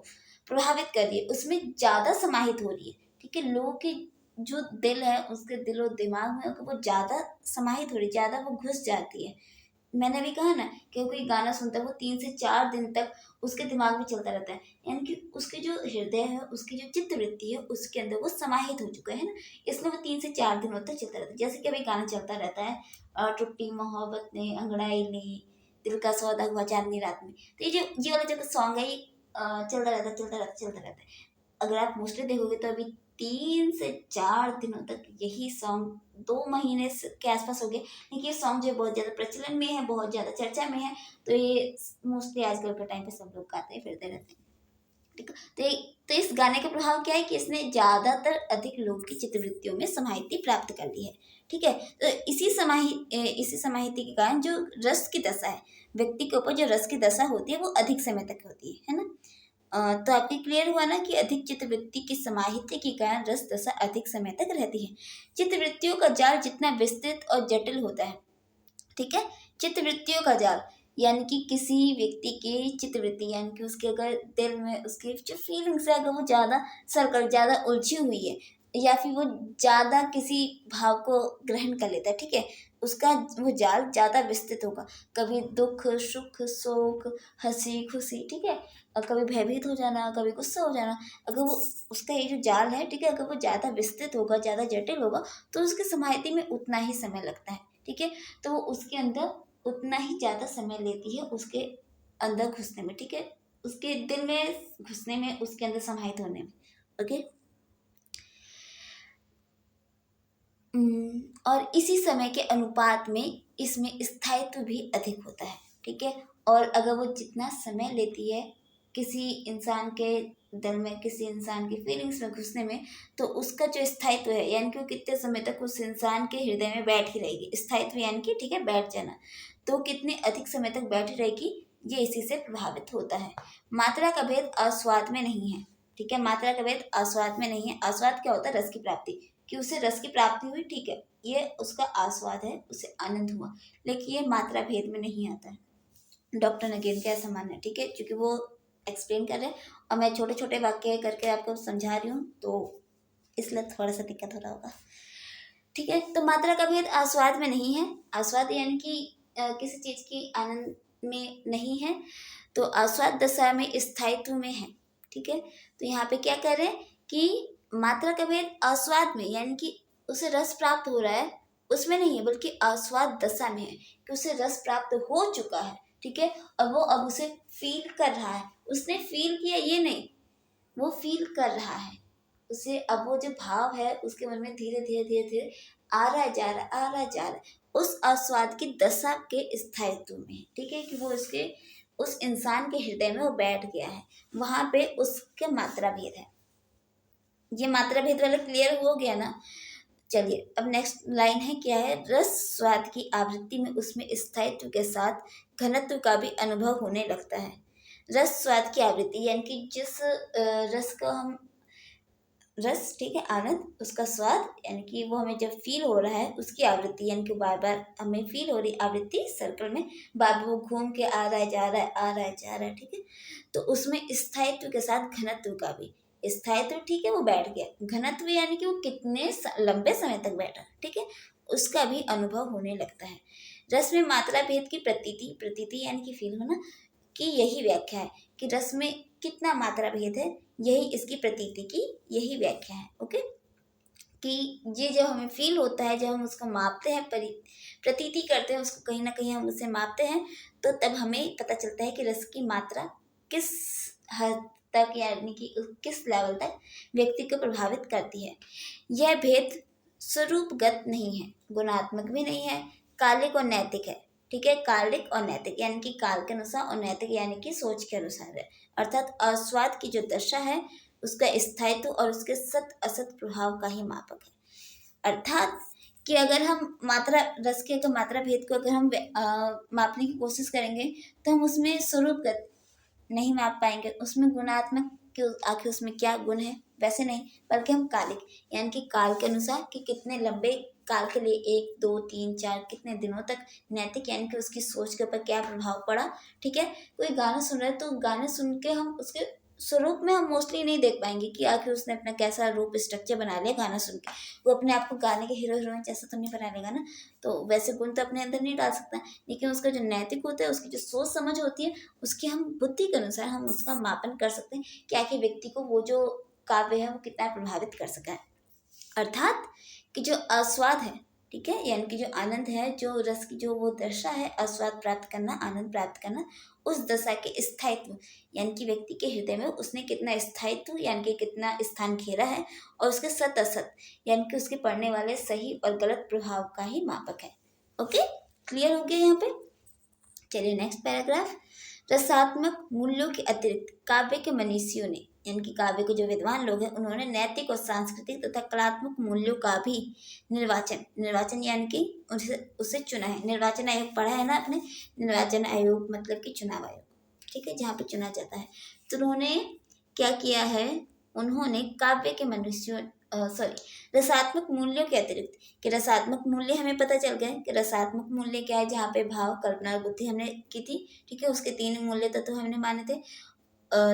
प्रभावित कर रही है, उसमें ज़्यादा समाहित हो रही है। ठीक है, लोगों के जो दिल है उसके दिल और दिमाग में वो ज़्यादा समाहित हो रही है, ज़्यादा वो घुस जाती है। मैंने भी कहा ना कि कोई गाना सुनता है वो 3 से 4 दिन तक उसके दिमाग में चलता रहता है, यानी कि उसके जो हृदय है, उसकी जो चित्तवृत्ति है, उसके अंदर वो समाहित हो चुका है ना, इसलिए वो 3 से 4 दिनों तक चलता रहता है। जैसे कि अभी गाना चलता रहता है, टूटी मोहब्बत ने अंगड़ाई ली, दिल का सौदा हुआ चांदनी रात में, तो ये वाला जो सॉन्ग है ये चलता रहता है। अगर आप मोस्टली देखोगे तो अभी 3 से 4 दिनों तक यही सॉन्ग 2 महीने के आसपास हो गए, लेकिन ये सॉन्ग जो बहुत ज़्यादा प्रचलन में है, बहुत ज़्यादा चर्चा में है, तो ये मोस्टली आजकल के टाइम पे सब लोग गाते फिरते रहते हैं। ठीक है, तो इस गाने का प्रभाव क्या है कि इसने ज़्यादातर अधिक लोगों की चित्तवृत्तियों में समाहिति प्राप्त कर ली है। ठीक है। तो इसी समाहिति के कारण जो रस की दशा है, व्यक्ति के ऊपर जो रस की दशा होती है वो अधिक समय तक होती है ना। तो आपके क्लियर हुआ ना कि अधिक चित्तवृत्ति की समाहित्य के कारण रस दशा अधिक समय तक रहती है। चित्तवृत्तियों का जाल जितना विस्तृत और जटिल होता है, ठीक है, चित्तवृत्तियों का जाल यानी कि किसी व्यक्ति की चित्तवृत्ति यानी कि उसके अगर दिल में उसकी जो फीलिंग्स है अगर वो ज़्यादा सर्कल ज़्यादा उलझी हुई है या फिर वो ज़्यादा किसी भाव को ग्रहण कर लेता है, ठीक है, उसका वो जाल ज़्यादा विस्तृत होगा। कभी दुख सुख शोक हंसी खुशी, ठीक है, और कभी भयभीत हो जाना कभी गुस्सा हो जाना, अगर वो उसका ये जो जाल है, ठीक है, अगर वो ज़्यादा विस्तृत होगा ज़्यादा जटिल होगा तो उसकी समाहिति में उतना ही समय लगता है, ठीक है। तो वो उसके अंदर उतना ही ज़्यादा समय लेती है उसके अंदर घुसने में, ठीक है, उसके दिल में घुसने में, उसके अंदर समाहित होने में। ओके। और इसी समय के अनुपात में इसमें स्थायित्व भी अधिक होता है, ठीक है। और अगर वो जितना समय लेती है किसी इंसान के दिल में किसी इंसान की फीलिंग्स में घुसने में, तो उसका जो स्थायित्व है यानी कि वो कितने समय तक उस इंसान के हृदय में बैठ ही रहेगी। स्थायित्व यानी कि, ठीक है, बैठ जाना, तो कितने अधिक समय तक बैठी रहेगी ये इसी से प्रभावित होता है। मात्रा का भेद आस्वाद में नहीं है, ठीक है, मात्रा का भेद आस्वाद में नहीं है। आस्वाद क्या होता है? रस की प्राप्ति, कि उसे रस की प्राप्ति हुई, ठीक है, ये उसका आस्वाद है, उसे आनंद हुआ, लेकिन ये मात्रा भेद में नहीं आता है। डॉक्टर नगेन का ऐसा मानना है, ठीक है, क्योंकि वो एक्सप्लेन कर रहे हैं और मैं छोटे छोटे वाक्य करके आपको समझा रही हूँ तो इसलिए थोड़ा सा दिक्कत हो रहा होगा, ठीक है। तो मात्रा का भेद आस्वाद में नहीं है। आस्वाद यानी कि किसी चीज की आनंद में नहीं है, तो आस्वाद दशा में स्थायित्व में है, ठीक है। तो यहाँ पे क्या कर रहे हैं कि मात्रा का भेद आस्वाद में यानी कि उसे रस प्राप्त हो रहा है उसमें नहीं है, बल्कि आस्वाद दशा में है कि उसे रस प्राप्त हो चुका है, ठीक है, और वो अब उसे फील कर रहा है। उसने फील किया ये नहीं, वो फील कर रहा है उसे, अब वो जो भाव है उसके मन में धीरे धीरे धीरे धीरे आ रहा है जा रहा है आ रहा है जा रहा है, उस आस्वाद की दशा के स्थायित्व में, ठीक है, कि वो उसके उस इंसान के हृदय में वो बैठ गया है, वहां पे उसके मात्रा भेद है। ये मात्रा भेद वाला क्लियर हो गया ना। चलिए अब नेक्स्ट लाइन है, क्या है, रस स्वाद की आवृत्ति में उसमें स्थायित्व के साथ घनत्व का भी अनुभव होने लगता है। रस स्वाद की आवृत्ति यानी कि जिस रस को हम रस, ठीक है, आनंद, उसका स्वाद यानी कि वो हमें जब फील हो रहा है उसकी आवृत्ति यानी कि बार बार हमें फील हो रही आवृत्ति सर्कल में बार बार वो घूम के आ रहा है जा रहा है आ रहा है जा रहा है, ठीक है। तो उसमें स्थायित्व के साथ घनत्व का भी, स्थायित्व ठीक है वो बैठ गया, घनत्व यानी कि वो कितने लंबे समय तक बैठा, ठीक है, उसका भी अनुभव होने लगता है। रस में मात्रा भेद की प्रतीति, प्रतीति यानी कि फील होना, कि यही व्याख्या है कि रस में कितना मात्रा भेद है, यही इसकी प्रतीति की यही व्याख्या है। ओके, कि ये जब हमें फील होता है, जब हम उसको मापते हैं, प्रतीति करते हैं उसको, कहीं ना कहीं हम उसे मापते हैं, तो तब हमें पता चलता है कि रस की मात्रा किस हद तक यानी कि किस लेवल तक व्यक्ति को प्रभावित करती है। यह भेद स्वरूपगत नहीं है, गुणात्मक भी नहीं है, कालिक और नैतिक है, ठीक है, कालिक और नैतिक यानी कि काल के अनुसार और नैतिक यानी कि सोच के अनुसार है। अर्थात आस्वाद की जो दशा है उसका स्थायित्व और उसके सत असत प्रभाव का ही मापक है। अर्थात कि अगर हम मात्रा रस के अगर मात्रा भेद को अगर हम मापने की कोशिश करेंगे तो हम उसमें स्वरूपगत नहीं माप पाएंगे, उसमें गुणात्मक कि आखिर उसमें क्या गुण है वैसे नहीं, बल्कि हम कालिक यानी कि काल के अनुसार कि कितने लंबे काल के लिए, 1 2 3 4 कितने दिनों तक, नैतिक यानी कि उसकी सोच के ऊपर क्या प्रभाव पड़ा, ठीक है। कोई गाना सुन रहा है तो गाने सुन के हम उसके स्वरूप में हम मोस्टली नहीं देख पाएंगे कि आखिर उसने अपना कैसा रूप स्ट्रक्चर बना लिया गाना सुन के, वो अपने आप को गाने के हीरो हीरोइन जैसा तो नहीं बना लेगा ना, तो वैसे गुण तो अपने अंदर नहीं डाल सकता, लेकिन उसका जो नैतिक होता है, उसकी जो सोच समझ होती है, उसकी हम बुद्धि के अनुसार हम उसका मापन कर सकते हैं कि आखिर व्यक्ति को वो जो काव्य है वो कितना प्रभावित कर सका है। अर्थात कि जो आस्वाद है, ठीक है, यानी कि जो आनंद है, जो रस की जो वो दशा है, आस्वाद प्राप्त करना, आनंद प्राप्त करना, उस दशा के स्थायित्व यानी कि व्यक्ति के हृदय में उसने कितना स्थायित्व यानी कि कितना स्थान घेरा है, और उसके सत असत यानी कि उसके पढ़ने वाले सही और गलत प्रभाव का ही मापक है। ओके, क्लियर हो गया यहाँ पे। चलिए नेक्स्ट पैराग्राफ। रसात्मक मूल्यों के अतिरिक्त काव्य के मनीषियों ने यानी कि काव्य के जो विद्वान लोग हैं उन्होंने नैतिक और सांस्कृतिक तथा कलात्मक मूल्यों का भी निर्वाचन यानी कि उसे चुना है। निर्वाचन आयोग पढ़ा है ना आपने, निर्वाचन आयोग मतलब कि चुनाव आयोग, ठीक है, जहाँ पे चुना जाता है। तो उन्होंने क्या किया है, उन्होंने काव्य के मनुष्यों रसात्मक मूल्यों के अतिरिक्त, कि रसात्मक मूल्य हमें पता चल गए कि रसात्मक मूल्य क्या है, जहाँ पे भाव, कल्पना और बुद्धि हमने की थी, ठीक है, उसके 3 मूल्य तत्व हमने माने थे।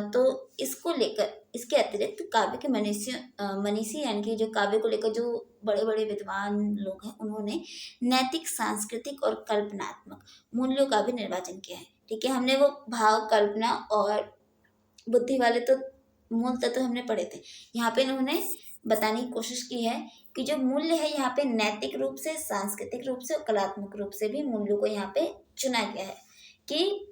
तो इसको लेकर, इसके अतिरिक्त काव्य के मनीषी यानी कि जो काव्य को लेकर जो बड़े बड़े विद्वान लोग हैं उन्होंने नैतिक, सांस्कृतिक और कल्पनात्मक मूल्यों का भी निर्वाचन किया है। ठीक है, हमने वो भाव, कल्पना और बुद्धि वाले तो मूल तत्व हमने पढ़े थे। यहाँ पे इन्होंने बताने की कोशिश की है कि जो मूल्य है यहाँ पे नैतिक रूप से, सांस्कृतिक रूप से और कलात्मक रूप से भी मूल्यों को यहाँ पे चुना गया है। कि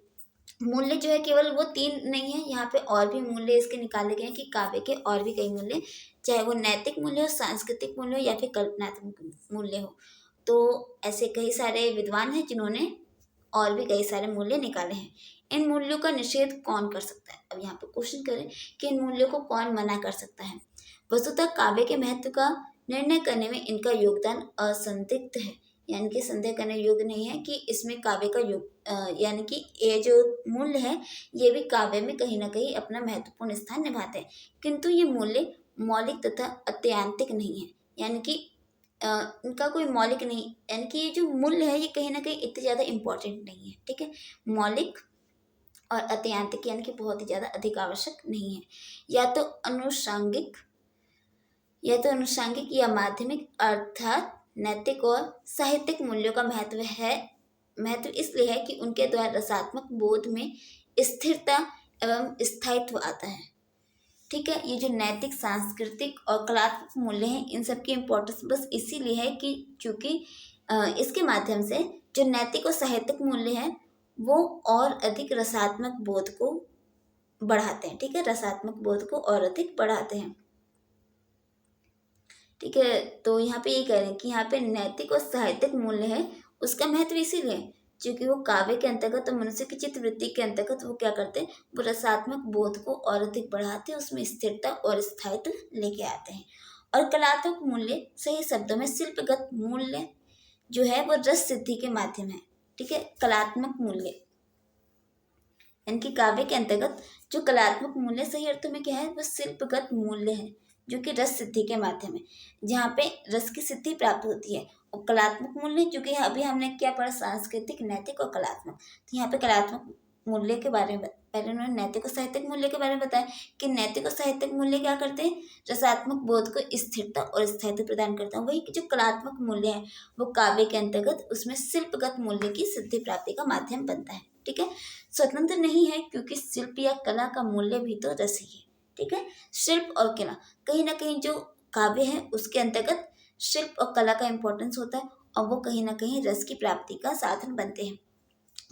मूल्य जो है केवल वो 3 नहीं है, यहाँ पे और भी मूल्य इसके निकाले गए हैं कि काव्य के और भी कई मूल्य, चाहे वो नैतिक मूल्य हो, सांस्कृतिक मूल्य हो या फिर कल्पनात्मक मूल्य हो। तो ऐसे कई सारे विद्वान हैं जिन्होंने और भी कई सारे मूल्य निकाले हैं। इन मूल्यों का निषेध कौन कर सकता है? अब यहाँ पे क्वेश्चन करें कि इन मूल्यों को कौन मना कर सकता है? वस्तुतः काव्य के महत्व का निर्णय करने में इनका योगदान असंदिग्ध है, यानी कि संदेह करने योग्य नहीं है कि इसमें काव्य का यानी कि ये जो मूल्य है ये भी काव्य में कहीं ना कहीं अपना महत्वपूर्ण स्थान निभाते हैं, किंतु ये मूल्य मौलिक तथा अत्यंतिक नहीं है, यानी कि इनका कोई मौलिक नहीं, यानी कि ये जो मूल्य है ये कहीं ना कहीं इतने ज़्यादा इम्पोर्टेंट नहीं है। ठीक है, मौलिक और अत्यंतिक यानी कि बहुत ही ज़्यादा अधिक आवश्यक नहीं है। या तो अनुषांगिक या माध्यमिक अर्थात नैतिक और साहित्यिक मूल्यों का महत्व इसलिए है कि उनके द्वारा रसात्मक बोध में स्थिरता एवं स्थायित्व आता है। ठीक है, ये जो नैतिक, सांस्कृतिक और कलात्मक मूल्य हैं इन सब की इम्पोर्टेंस बस इसीलिए है कि चूंकि इसके माध्यम से जो नैतिक और साहित्यिक मूल्य हैं वो और अधिक रसात्मक बोध को बढ़ाते हैं। ठीक है, रसात्मक बोध को और अधिक बढ़ाते हैं। ठीक है, तो यहाँ पे ये कह रहे हैं कि यहाँ पे नैतिक और साहित्यिक मूल्य है उसका महत्व इसीलिए क्योंकि वो काव्य के अंतर्गत और मनुष्य की चित्त वृत्ति के अंतर्गत वो क्या करते हैं, वो रसात्मक बोध को और अधिक बढ़ाते हैं, उसमें स्थिरता और स्थायित्व लेके आते हैं। और कलात्मक मूल्य सही शब्दों में शिल्पगत मूल्य जो है वो रस सिद्धि के माध्यम है। ठीक है, कलात्मक मूल्य यानी कि काव्य के अंतर्गत जो कलात्मक मूल्य सही अर्थों में क्या है, वो शिल्पगत मूल्य है जो कि रस सिद्धि के माध्यम है, जहाँ पे रस की सिद्धि प्राप्त होती है। और कलात्मक मूल्य जो कि अभी हमने क्या पढ़ा, सांस्कृतिक, नैतिक और कलात्मक। तो यहाँ पे कलात्मक मूल्य के बारे में पहले उन्होंने नैतिक और साहित्यिक मूल्य के बारे में बताया कि नैतिक और साहित्यिक मूल्य क्या करते हैं, रसात्मक बोध को स्थिरता और स्थायित्व प्रदान करते हैं। वही जो कलात्मक मूल्य है वो काव्य के अंतर्गत उसमें शिल्पगत मूल्य की सिद्धि प्राप्ति का माध्यम बनता है। ठीक है, स्वतंत्र नहीं है क्योंकि शिल्प या कला का मूल्य भी तो रस ही है। ठीक है, शिल्प और कला कहीं ना कहीं जो काव्य है उसके अंतर्गत शिल्प और कला का इम्पोर्टेंस होता है और वो कहीं ना कहीं रस की प्राप्ति का साधन बनते हैं।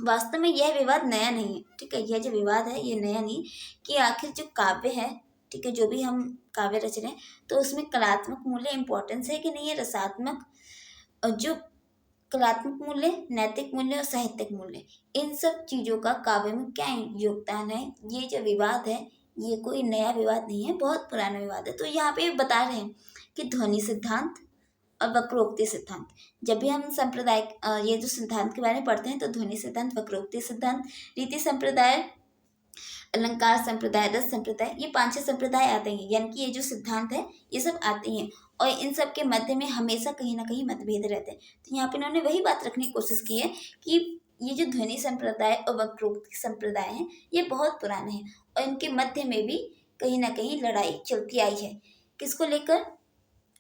वास्तव में यह विवाद नया नहीं है। ठीक है, यह जो विवाद है ये नया नहीं कि आखिर जो काव्य है, ठीक है, जो भी हम काव्य रच रहे हैं तो उसमें कलात्मक मूल्य इम्पोर्टेंस है कि नहीं है, रसात्मक और जो कलात्मक मूल्य, नैतिक मूल्य और साहित्यिक मूल्य, इन सब चीज़ों का काव्य में क्या योगदान है, ये जो विवाद है ये कोई नया विवाद नहीं है, बहुत पुराना विवाद है। तो यहाँ पे बता रहे हैं कि ध्वनि सिद्धांत और वक्रोक्ति सिद्धांत, जब भी हम सांप्रदायिक ये जो सिद्धांत के बारे में पढ़ते हैं तो ध्वनि सिद्धांत, वक्रोक्ति सिद्धांत, रीति संप्रदाय, अलंकार संप्रदाय, रस संप्रदाय, ये 5-6 संप्रदाय आते हैं, यानी कि ये जो सिद्धांत है ये सब आते हैं और इन सब के मध्य में हमेशा कहीं ना कहीं मतभेद रहते हैं। तो यहाँ पे इन्होंने वही बात रखने की कोशिश की है कि ये जो ध्वनि संप्रदाय और वक्रोक्ति संप्रदाय हैं ये बहुत पुराने हैं और इनके मध्य में भी कहीं ना कहीं लड़ाई चलती आई है। किसको लेकर?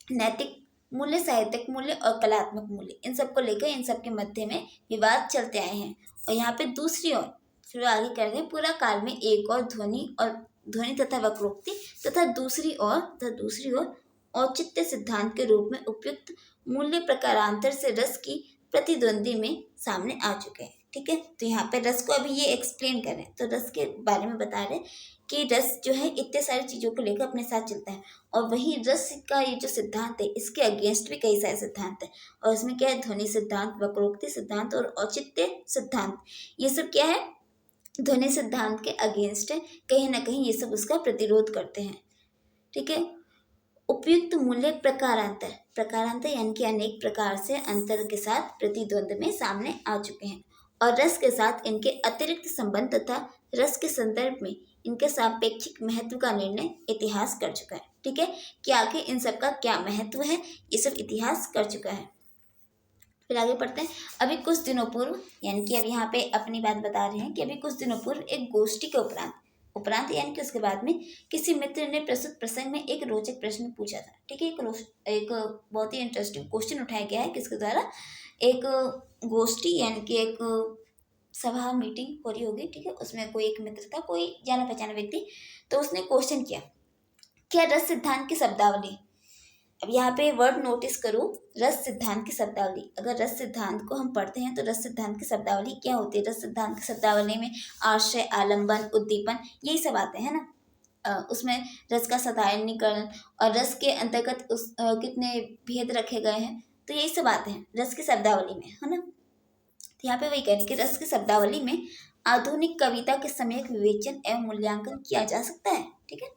नैतिक मूल्य, साहित्यिक मूल्य और कलात्मक मूल्य, इन सब को लेकर इन सब के मध्य में विवाद चलते आए हैं। और यहाँ पे दूसरी ओर फिर आगे कर रहे हैं, पूरा काल में एक और ध्वनि तथा वक्रोक्ति तथा दूसरी ओर औचित्य सिद्धांत के रूप में उपयुक्त मूल्य प्रकारांतर से रस की प्रतिद्वंदी में सामने आ चुके हैं। ठीक है, तो यहाँ पे रस को अभी ये एक्सप्लेन करें तो रस के बारे में बता रहे कि रस जो है इतने सारी चीज़ों को लेकर अपने साथ चलता है और वही रस का ये जो सिद्धांत है इसके अगेंस्ट भी कई सारे सिद्धांत हैं और इसमें क्या है, ध्वनि सिद्धांत, वक्रोक्ति सिद्धांत और औचित्य सिद्धांत, ये सब क्या है, ध्वनि सिद्धांत के अगेंस्ट है, कहीं ना कहीं ये सब उसका प्रतिरोध करते हैं। ठीक है। उपयुक्त मूल्य प्रकारांतर, प्रकारांतर यानी कि अनेक प्रकार से अंतर के साथ प्रतिद्वंद में सामने आ चुके हैं, और रस के साथ इनके अतिरिक्त संबंध तथा रस के संदर्भ में इनके सापेक्षिक महत्व का निर्णय इतिहास कर चुका है। ठीक है, कि आखिर इन सब का क्या महत्व है, ये सब इतिहास कर चुका है। फिर आगे पढ़ते हैं। अभी कुछ दिनों पूर्व, यानी कि अब यहाँ पे अपनी बात बता रहे हैं कि अभी कुछ दिनों पूर्व एक गोष्ठी के उपरांत उपरांत यानी कि उसके बाद में किसी मित्र ने प्रस्तुत प्रसंग में एक रोचक प्रश्न पूछा था। ठीक है, एक बहुत ही इंटरेस्टिंग क्वेश्चन उठाया गया है किसके द्वारा, एक गोष्ठी यानी कि एक सभा मीटिंग हो रही होगी। ठीक है, उसमें कोई एक मित्र था, कोई जाना पहचाना व्यक्ति, तो उसने क्वेश्चन किया, क्या रस सिद्धांत की शब्दावली, अब यहाँ पे वर्ड नोटिस करो, रस सिद्धांत की शब्दावली, अगर रस सिद्धांत को हम पढ़ते हैं तो रस सिद्धांत की शब्दावली क्या होती है। रस सिद्धांत की शब्दावली में आश्रय, आलंबन, उद्दीपन, यही सब आते हैं ना। उसमें रस का साधारणीकरण और रस के अंतर्गत कितने भेद रखे गए हैं, तो यही सब आते हैं रस की शब्दावली में, है ना। तो यहाँ पे वही कह रहे हैं कि रस की शब्दावली में आधुनिक कविता के समय विवेचन एवं मूल्यांकन किया जा सकता है। ठीक है,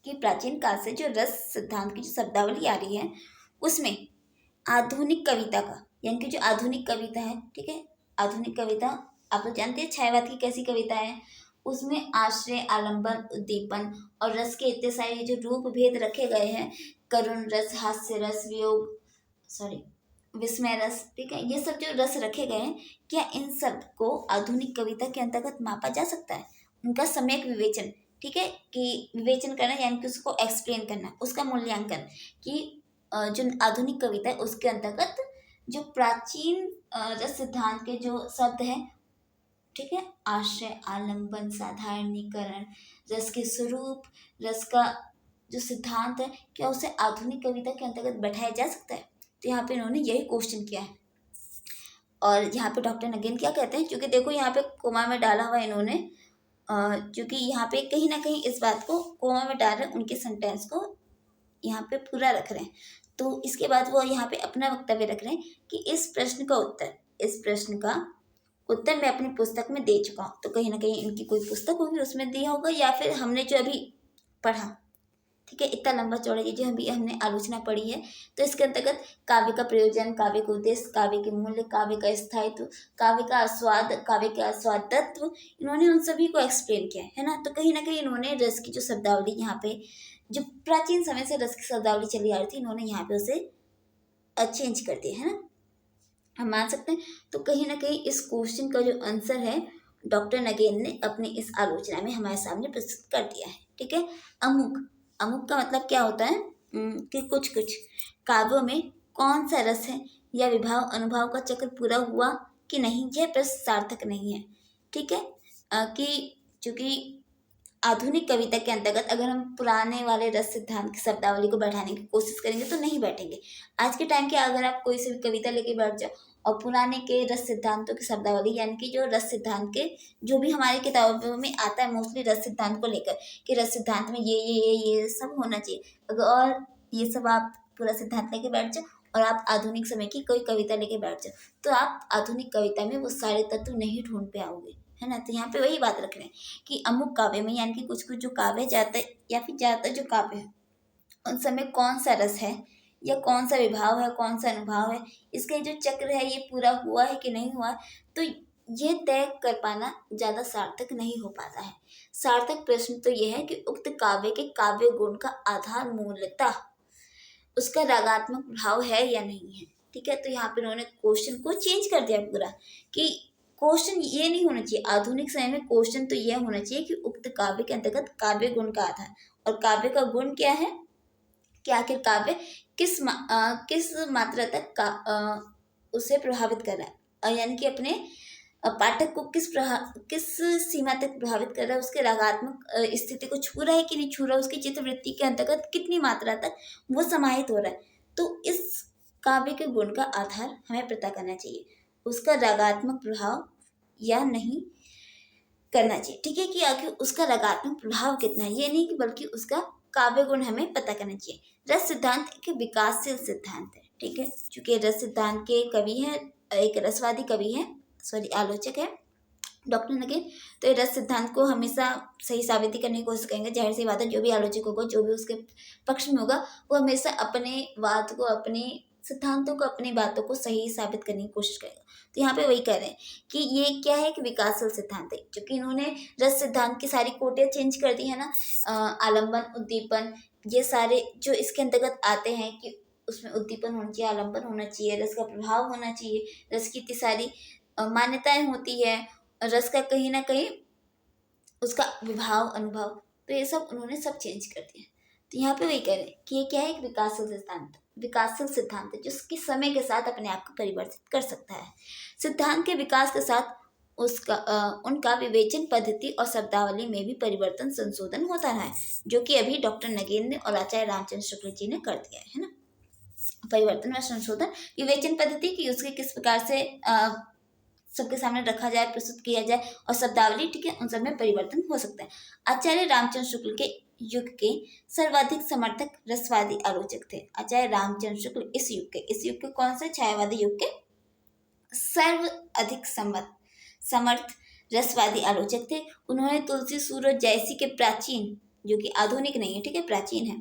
कि प्राचीन काल से जो रस सिद्धांत की जो शब्दावली आ रही है, उसमें आधुनिक कविता का, यानी कि जो आधुनिक कविता है, ठीक है, आधुनिक कविता आप तो जानते हैं छायावाद की कैसी कविता है, उसमें आश्रय, आलंबन, उद्दीपन और रस के इतने सारे जो रूप भेद रखे गए हैं, करुण रस, हास्य रस, वियोग, सॉरी, विस्मय रस, ठीक है, ये सब जो रस रखे गए हैं, क्या इन सब को आधुनिक कविता के अंतर्गत मापा जा सकता है। उनका सम्यक विवेचन, ठीक है, कि विवेचन करना यानी कि उसको एक्सप्लेन करना, उसका मूल्यांकन, कि जो आधुनिक कविता है उसके अंतर्गत जो प्राचीन रस सिद्धांत के जो शब्द हैं, ठीक है, आश्रय, आलंबन, साधारणीकरण, रस के स्वरूप, रस का जो सिद्धांत है, क्या उसे आधुनिक कविता के अंतर्गत बैठाया जा सकता है। तो यहाँ पे इन्होंने यही क्वेश्चन किया है। और यहाँ पे डॉक्टर नगेन क्या कहते हैं, क्योंकि देखो यहाँ पे कोमा में डाला हुआ इन्होंने, क्योंकि यहाँ पे कहीं ना कहीं इस बात को कोमा में डाल रहे हैं, उनके सेंटेंस को यहाँ पे पूरा रख रहे हैं। तो इसके बाद वो यहाँ पे अपना वक्तव्य रख रहे हैं कि इस प्रश्न का उत्तर मैं अपनी पुस्तक में दे चुका हूँ। तो कहीं ना कहीं इनकी कोई पुस्तक होगी, उसमें दिया होगा, या फिर हमने जो अभी पढ़ा, ठीक है, इतना लंबा चौड़ा ये जो अभी हमने आलोचना पढ़ी है, तो इसके अंतर्गत काव्य का प्रयोजन, काव्य का उद्देश्य, काव्य के मूल्य, काव्य का स्थायित्व, काव्य का आस्वाद, काव्य का आस्वादत्व, इन्होंने उन सभी को एक्सप्लेन किया है ना। तो कहीं ना कहीं इन्होंने रस की जो शब्दावली यहाँ पे जो प्राचीन समय से रस की शब्दावली चली आ रही थी, इन्होंने यहाँ पे उसे चेंज कर दिया है ना, हम मान सकते हैं। तो कहीं ना कहीं इस क्वेश्चन का जो आंसर है डॉक्टर नगेन ने अपनी इस आलोचना में हमारे सामने प्रस्तुत कर दिया है। ठीक है, अमुक, अमुक का मतलब क्या होता है कि कुछ कुछ काव्यों में कौन सा रस है या विभाव अनुभाव का चक्र पूरा हुआ कि नहीं, यह प्रश्न सार्थक नहीं है। ठीक है, कि चूंकि आधुनिक कविता के अंतर्गत अगर हम पुराने वाले रस सिद्धांत की शब्दावली को बैठाने की कोशिश करेंगे तो नहीं बैठेंगे। आज के टाइम के अगर आप कोई सी भी कविता लेके बैठ जाओ और पुराने के रस सिद्धांतों की शब्दावली, यानी कि जो रस सिद्धांत के जो भी हमारी किताबों में आता है मोस्टली रस सिद्धांत को लेकर, कि रस सिद्धांत में ये सब होना चाहिए, अगर और ये सब आप पूरा सिद्धांत लेके बैठ जाओ और आप आधुनिक समय की कोई कविता लेके बैठ जाओ, तो आप आधुनिक कविता में वो सारे तत्व नहीं ढूंढ पे आओगे, है ना। तो यहाँ पे वही बात रख रहे हैं कि अमुक काव्य में, यानी कि कुछ कुछ जो काव्य जाता या फिर ज़्यादातर जो काव्य है उन समय कौन सा रस है या कौन सा विभाव है, कौन सा अनुभव है, इसका जो चक्र है ये पूरा हुआ है कि नहीं हुआ, तो ये तय कर पाना ज़्यादा सार्थक नहीं हो पाता है। सार्थक प्रश्न तो ये है कि उक्त काव्य के काव्य गुण का आधार मूलतः उसका रागात्मक प्रभाव है या नहीं है। ठीक है, तो यहाँ पे उन्होंने क्वेश्चन को चेंज कर दिया पूरा, कि क्वेश्चन ये नहीं होना चाहिए आधुनिक समय में, क्वेश्चन तो यह होना चाहिए कि उक्त काव्य के अंतर्गत काव्य गुण का आधार, और काव्य का गुण क्या है कि आखिर काव्य किस मात्रा तक उसे प्रभावित कर रहा है, यानी कि अपने पाठक को किस सीमा तक प्रभावित कर रहा है, उसके रागात्मक स्थिति को छू रहा है कि नहीं छू रहा है, उसकी चित्रवृत्ति के अंतर्गत कितनी मात्रा तक वो समाहित हो रहा है। तो इस काव्य के गुण का आधार हमें पता करना चाहिए, उसका रागात्मक प्रभाव या नहीं करना चाहिए। ठीक है, कि आखिर उसका रागात्मक प्रभाव कितना है, ये नहीं कि बल्कि उसका काव्य गुण हमें पता करना चाहिए। रस सिद्धांत एक विकासशील सिद्धांत है। ठीक है, चूंकि रस सिद्धांत के कवि हैं, एक रसवादी कवि है, सॉरी आलोचक है, डॉक्टर नगेन तो ये रस सिद्धांत को हमेशा सही साबिती करने की कोशिश करेंगे। जाहिर सी बात है, जो भी आलोचक होगा, जो भी उसके पक्ष में होगा, वो हमेशा अपने बात को, अपने सिद्धांतों को, अपनी बातों को सही साबित करने की कोशिश करेगा। तो यहाँ पे वही कह रहे हैं कि ये क्या है कि विकासशील सिद्धांत है, क्योंकि इन्होंने रस सिद्धांत की सारी कोटियाँ चेंज कर दी है ना। आलम्बन, उद्दीपन, ये सारे जो इसके अंतर्गत आते हैं कि उसमें उद्दीपन होना चाहिए, आलम्बन होना चाहिए, रस का प्रभाव होना चाहिए, रस की इतनी सारी मान्यताएं होती है, रस का कहीं ना कहीं उसका विभाव, अनुभव, तो ये सब उन्होंने सब चेंज कर दिया। तो यहाँ पे वही कह रहे हैं कि ये क्या है, एक विकासशील सिद्धांत है जिसकी समय के साथ अपने आप को परिवर्तित कर सकता है। सिद्धांत के विकास के साथ उनका विवेचन पद्धति और शब्दावली में भी परिवर्तन, संशोधन होता रहा है, जो कि अभी डॉक्टर नगेन ने और आचार्य रामचंद्र शुक्ल जी ने कर दिया है ना। परिवर्तन और संशोधन, विवेचन पद्धति की उसके किस प्रकार से सबके सामने रखा जाए, प्रस्तुत किया जाए, और शब्दावली, ठीक है, उन सब में परिवर्तन हो सकता है। आचार्य रामचंद्र शुक्ल के युग के सर्वाधिक समर्थक रसवादी आलोचक थे। आचार्य रामचंद्र शुक्ल इस युग के कौन से छायावादी युग के सर्वाधिक समर्थ रसवादी आलोचक थे। उन्होंने तुलसी, सूरज जैसी के प्राचीन, जो कि आधुनिक नहीं है, ठीक है, प्राचीन है,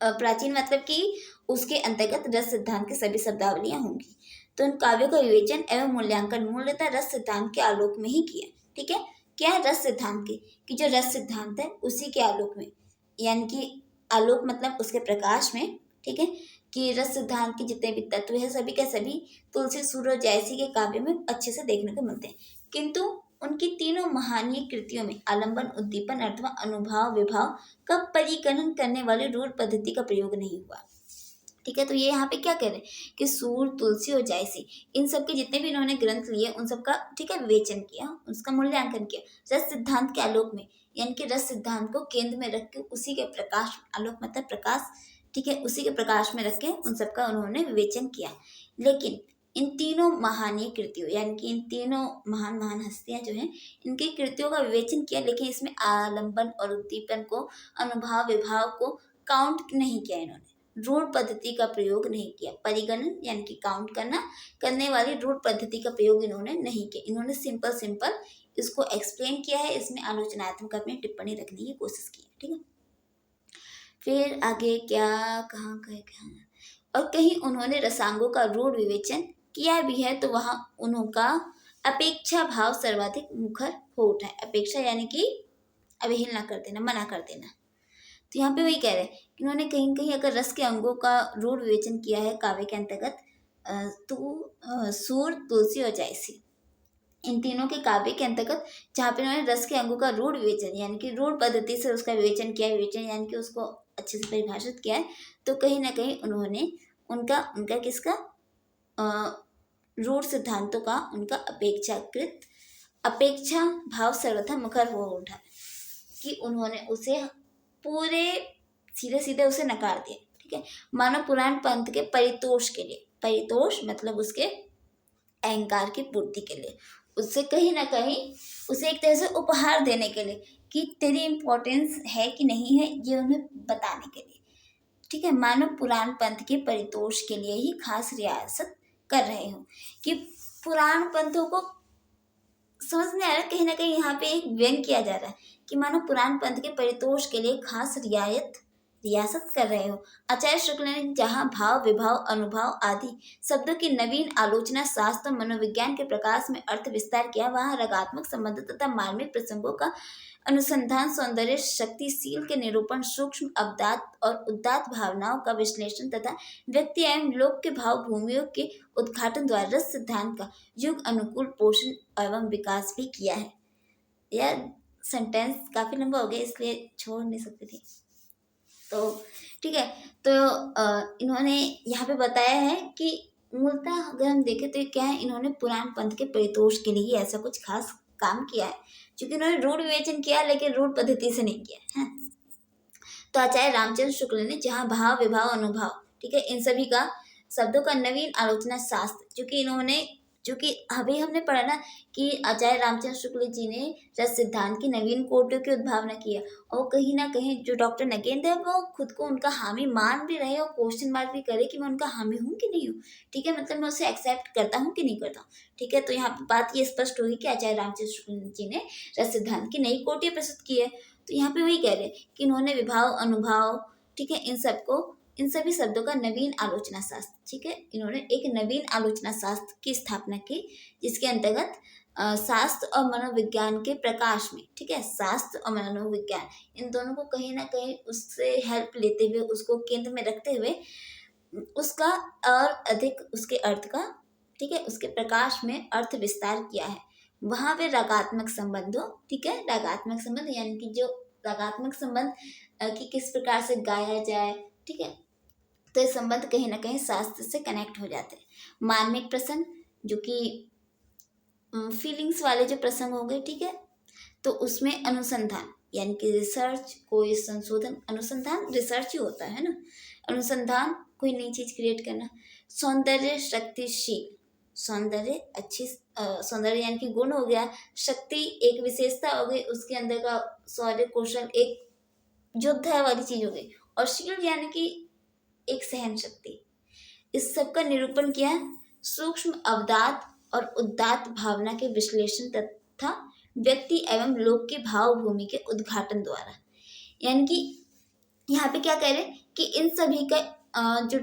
प्राचीन मतलब कि उसके अंतर्गत रस सिद्धांत की सभी शब्दावलियां होंगी, तो उन काव्यों का विवेचन एवं मूल्यांकन मूलतः रस सिद्धांत के आलोक में ही किया। ठीक है, क्या है रस सिद्धांत के, कि जो रस सिद्धांत है उसी के आलोक में, यानी कि आलोक मतलब उसके प्रकाश में, ठीक है, कि रस सिद्धांत के जितने भी तत्व है सभी के सभी तुलसी, सूरज जैसी के काव्य में अच्छे से देखने को मिलते हैं। किंतु उनकी तीनों महानीय कृतियों में आलंबन, उद्दीपन अथवा अनुभाव, विभाव का परिगणन करने वाली रूढ़ पद्धति का प्रयोग नहीं हुआ। ठीक है, तो ये यहाँ पे क्या कह रहे हैं कि सूर, तुलसी और जायसी, इन सब के जितने भी इन्होंने ग्रंथ लिए उन सब का, ठीक है, विवेचन किया, उसका मूल्यांकन किया रस सिद्धांत के आलोक में, यानी कि रस सिद्धांत को केंद्र में रख के उसी के प्रकाश, आलोक मतलब प्रकाश, ठीक है, उसी के प्रकाश में रख के उन सब का उन्होंने विवेचन किया। लेकिन इन तीनों महानीय कृतियों, यानी कि इन तीनों महान महान हस्तियां जो हैं, इनकी कृतियों का विवेचन किया, लेकिन इसमें आलंबन और उद्दीपन को, अनुभाव, विभाव को काउंट नहीं किया इन्होंने, रूढ़ पद्धति का प्रयोग नहीं किया। परिगणन यानी कि काउंट करने वाली रूढ़ पद्धति का प्रयोग इन्होंने नहीं किया। इन्होंने सिंपल इसको एक्सप्लेन किया है, इसमें आलोचनात्मक अपनी टिप्पणी रखने की कोशिश की है। ठीक है, फिर आगे क्या, कहाँ और कहीं उन्होंने रसांगों का रूढ़ विवेचन किया भी है, तो वहां उनका अपेक्षा भाव सर्वाधिक मुखर हो उठा है। अपेक्षा यानी कि अवहेलना कर देना, मना कर देना। तो यहाँ पे वही कह रहे हैं कि उन्होंने कहीं कहीं अगर रस के अंगों का रूढ़ विवेचन किया है काव्य के अंतर्गत, तो सूर, तुलसी और जायसी, इन तीनों के काव्य के अंतर्गत जहाँ पे उन्होंने रस के अंगों का रूढ़ विवेचन यानी कि रूढ़ पद्धति से उसका विवेचन किया, विवेचन यानी कि उसको अच्छे से परिभाषित किया है, तो कहीं ना कहीं उन्होंने उनका किसका, रूढ़ सिद्धांतों का, उनका अपेक्षा भाव सर्वथा मुखर हो उठा, कि उन्होंने उसे पूरे सीधे सीधे उसे नकार दिया। ठीक है, मानव पुराण पंथ के परितोष के लिए, परितोष मतलब उसके अहंकार की पूर्ति के लिए, उससे कहीं ना कहीं उसे एक तरह से उपहार देने के लिए कि तेरी इम्पोर्टेंस है कि नहीं है, ये उन्हें बताने के लिए। ठीक है, मानव पुराण पंथ के परितोष के लिए ही खास रियासत कर रहे हो, कि पुराण पंथों को समझ नहीं आ रहा, कहीं ना कहीं यहाँ पे एक व्यंग किया जा रहा है कि मानो पुराण पंथ के परितोष के लिए खास रियासत कर रहे हो। आचार्य शुक्ल ने जहाँ भाव, विभाव, अनुभाव आदि शब्दों की नवीन आलोचना, शास्त्र, मनोविज्ञान के प्रकाश में अर्थ विस्तार किया, वहाँ रागात्मक संबंध तथा मार्मिक प्रसंगों का अनुसंधान, सौंदर्य शक्तिशील के निरूपण, सूक्ष्म अवदात और उदात्त भावनाओं का विश्लेषण तथा व्यक्ति एवं लोक के भाव भूमियों के उद्घाटन द्वारा रस सिद्धांत का युग अनुकूल पोषण एवं विकास भी किया है। यह सेंटेंस काफी लंबा हो गया इसलिए छोड़ नहीं सकती थी, तो ठीक है। तो इन्होंने यहाँ पे बताया है कि मूलतः अगर हम देखें तो क्या है, इन्होंने पुराण पंथ के परितोष के लिए ऐसा कुछ खास काम किया है, क्योंकि उन्होंने रूढ़ विवेचन किया लेकिन रूढ़ पद्धति से नहीं किया है। तो आचार्य रामचंद्र शुक्ल ने जहाँ भाव, विभाव, अनुभाव, ठीक है, इन सभी का शब्दों का नवीन आलोचना शास्त्र, क्योंकि इन्होंने जो कि अभी हमने पढ़ा ना कि आचार्य रामचंद्र शुक्ल जी ने रस सिद्धांत की नवीन कोटियों की उद्भावना की है, और कहीं ना कहीं जो डॉक्टर नगेंद्र है वो खुद को उनका हामी मान भी रहे और क्वेश्चन मार्क भी करे कि मैं उनका हामी हूँ कि नहीं हूँ। ठीक है, मतलब मैं उसे एक्सेप्ट करता हूँ कि नहीं करता हूँ। ठीक है, तो यहाँ पे बात ये स्पष्ट हुई कि आचार्य रामचंद्र शुक्ल जी ने रस सिद्धांत की नई कोटियाँ प्रस्तुत की है। तो यहाँ पे वही कह रहे हैं कि इन्होंने विभाव, अनुभाव, ठीक है, इन सभी शब्दों का नवीन आलोचना शास्त्र, ठीक है, इन्होंने एक नवीन आलोचना शास्त्र की स्थापना की, जिसके अंतर्गत शास्त्र और मनोविज्ञान के प्रकाश में, ठीक है, शास्त्र और मनोविज्ञान इन दोनों को कहीं ना कहीं उससे हेल्प लेते हुए, उसको केंद्र में रखते हुए उसका और अधिक उसके अर्थ का, ठीक है, उसके प्रकाश में अर्थ विस्तार किया है। वहां पे रागात्मक संबंधों, ठीक है, रागात्मक संबंध यानी कि जो रागात्मक संबंध कि किस प्रकार से गाया जाए, ठीक है, तो ये संबंध कहीं ना कहीं शास्त्र से कनेक्ट हो जाते हैं। मार्मिक प्रसंग जो कि फीलिंग्स वाले जो प्रसंग हो गए, ठीक है, तो उसमें अनुसंधान यानी कि रिसर्च, कोई संशोधन, अनुसंधान रिसर्च ही होता है ना, अनुसंधान कोई नई चीज क्रिएट करना। सौंदर्य शक्तिशील, सौंदर्य अच्छी, सौंदर्य यानी कि गुण हो गया, शक्ति एक विशेषता हो गई, उसके अंदर का शौर्य कौशल एक योद्धा वाली चीज हो गई, और शील यानी कि एक सहन शक्ति। इस सब का निरूपण किया सूक्ष्म अवदात और उदात्त भावना के विश्लेषण तथा व्यक्ति एवं लोक की भाव भूमि के उद्घाटन द्वारा। यानी कि यहाँ पे क्या कह रहे हैं कि इन सभी का जो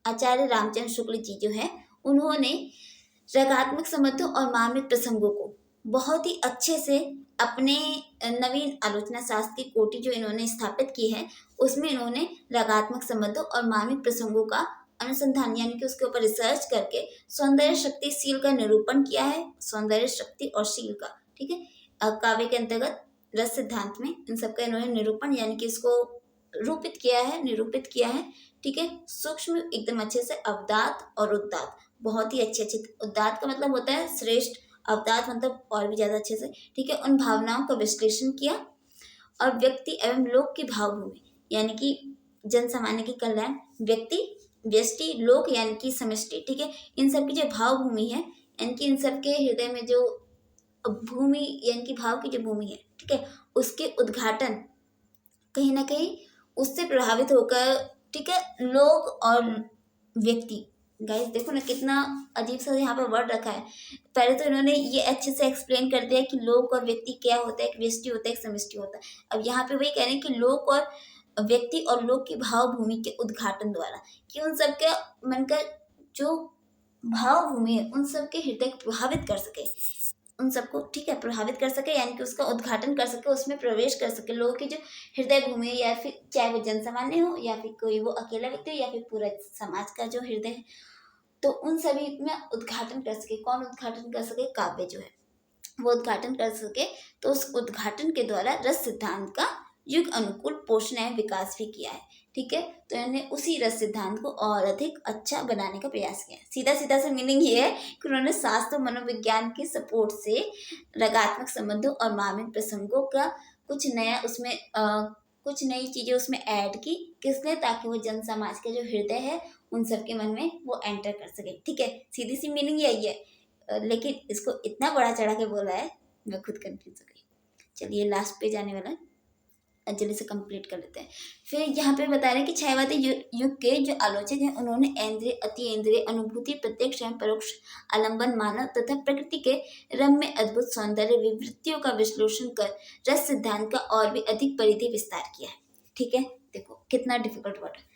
आचार्य रामचंद्र शुक्ल जी जो है, उन्होंने रगात्मक संबंधों और मार्मिक प्रसंगों को बहुत ही अच्छे से अपने नवीन आलोचना शास्त्र की कोटि जो इन्होंने स्थापित की है, उसमें इन्होंने रगात्मक संबंधों और मार्मिक प्रसंगों का अनुसंधान यानी कि उसके ऊपर रिसर्च करके सौंदर्य शक्ति शील का निरूपण किया है, सौंदर्य शक्ति और शील का, ठीक है, काव्य के अंतर्गत रस सिद्धांत में इन सबका इन्होंने निरूपण यानी कि इसको रूपित किया है, निरूपित किया है, ठीक है, सूक्ष्म एकदम अच्छे से, अवदात और उदात्त बहुत ही अच्छे अच्छे, उदात्त का मतलब होता है श्रेष्ठ, अवदात मतलब और भी ज्यादा अच्छे से, ठीक है, उन भावनाओं का विश्लेषण किया, और व्यक्ति एवं लोक की भावभूमि यानी कि जन सामान्य की कल्याण, व्यक्ति, व्यष्टि, लोक यानी कि समष्टि, ठीक है, इन सब की जो भावभूमि है, यानी कि इन सब के हृदय में जो भूमि यानी कि भाव की जो भूमि है, ठीक है, उसके उद्घाटन कहीं ना कहीं उससे प्रभावित होकर, ठीक है, लोग और व्यक्ति। गाइस देखो ना कितना अजीब सा यहाँ पे वर्ड रखा है। पहले तो इन्होंने ये अच्छे से एक्सप्लेन कर दिया कि लोक और व्यक्ति क्या होता है, एक व्यष्टि होता है, एक समष्टि होता है। अब यहाँ पे वही कह रहे हैं कि लोक और व्यक्ति और लोक की भाव भूमि के उद्घाटन द्वारा, कि उन सबके मन का जो भाव भूमि है उन सबके हृदय को प्रभावित कर सके, उन सबको, ठीक है, प्रभावित कर सके, यानी कि उसका उद्घाटन कर सके, उसमें प्रवेश कर सके, लोगों की जो हृदय भूमि है, या फिर चाहे वो जन सामान्य हो या फिर कोई वो अकेला व्यक्ति हो या फिर पूरा समाज का जो हृदय है, तो उन सभी में उद्घाटन कर सके। कौन उद्घाटन कर सके? काव्य जो है वो उद्घाटन कर सके। तो उस उद्घाटन के द्वारा रस सिद्धांत का युग अनुकूल पोषण एवं विकास भी किया है, ठीक है। तो इन्होंने उसी रस सिद्धांत को और अधिक अच्छा बनाने का प्रयास किया। सीधा सीधा सा मीनिंग ये है कि उन्होंने शास्त्र मनोविज्ञान की सपोर्ट से रगात्मक संबंधों और मार्मिक प्रसंगों का कुछ नया उसमें कुछ नई चीजें उसमें ऐड की, किसने? ताकि वो जन समाज के जो हृदय है उन सबके मन में वो एंटर कर सके, ठीक है। सीधी सी मीनिंग यही है, लेकिन इसको इतना बड़ा चढ़ा के बोला है, मैं खुद कंफ्यूज हो गई। चलिए लास्ट पे जाने वाला है, जल्दी से कंप्लीट कर लेते हैं। फिर यहाँ पे बता रहे हैं कि छायावादी युग के जो आलोचक हैं उन्होंने इंद्रिय, अतीन्द्रिय, अनुभूति, प्रत्यक्ष एवं परोक्ष, आलंबन, मानव तथा प्रकृति के रम्य अद्भुत सौंदर्य विवृत्तियों का विश्लेषण कर रस सिद्धांत का और भी अधिक परिधि विस्तार किया है, ठीक है। देखो कितना डिफिकल्ट वर्ड है।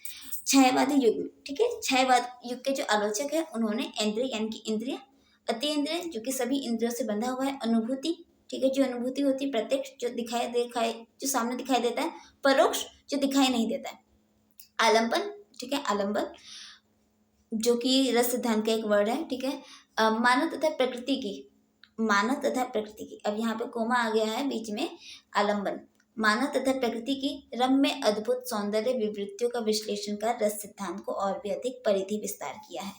छायावादी युग में, ठीक है, छायावाद युग के जो आलोचक है उन्होंने इंद्रिय यानी कि इंद्रिय, अतीन्द्रिय जो कि सभी इंद्रियों से बंधा हुआ है, अनुभूति, ठीक है, जो अनुभूति होती है, प्रत्यक्ष जो दिखाई जो सामने दिखाई देता है, परोक्ष जो दिखाई नहीं देता है, आलंबन, ठीक है, आलंबन जो कि रस सिद्धांत का एक वर्ड है, ठीक है, मानव तथा प्रकृति की, मानव तथा प्रकृति की, अब यहाँ पे कोमा आ गया है बीच में, आलंबन, मानव तथा प्रकृति की रम्य अद्भुत सौंदर्य विवृत्तियों का विश्लेषण कर रस सिद्धांत को और भी अधिक परिधि विस्तार किया है।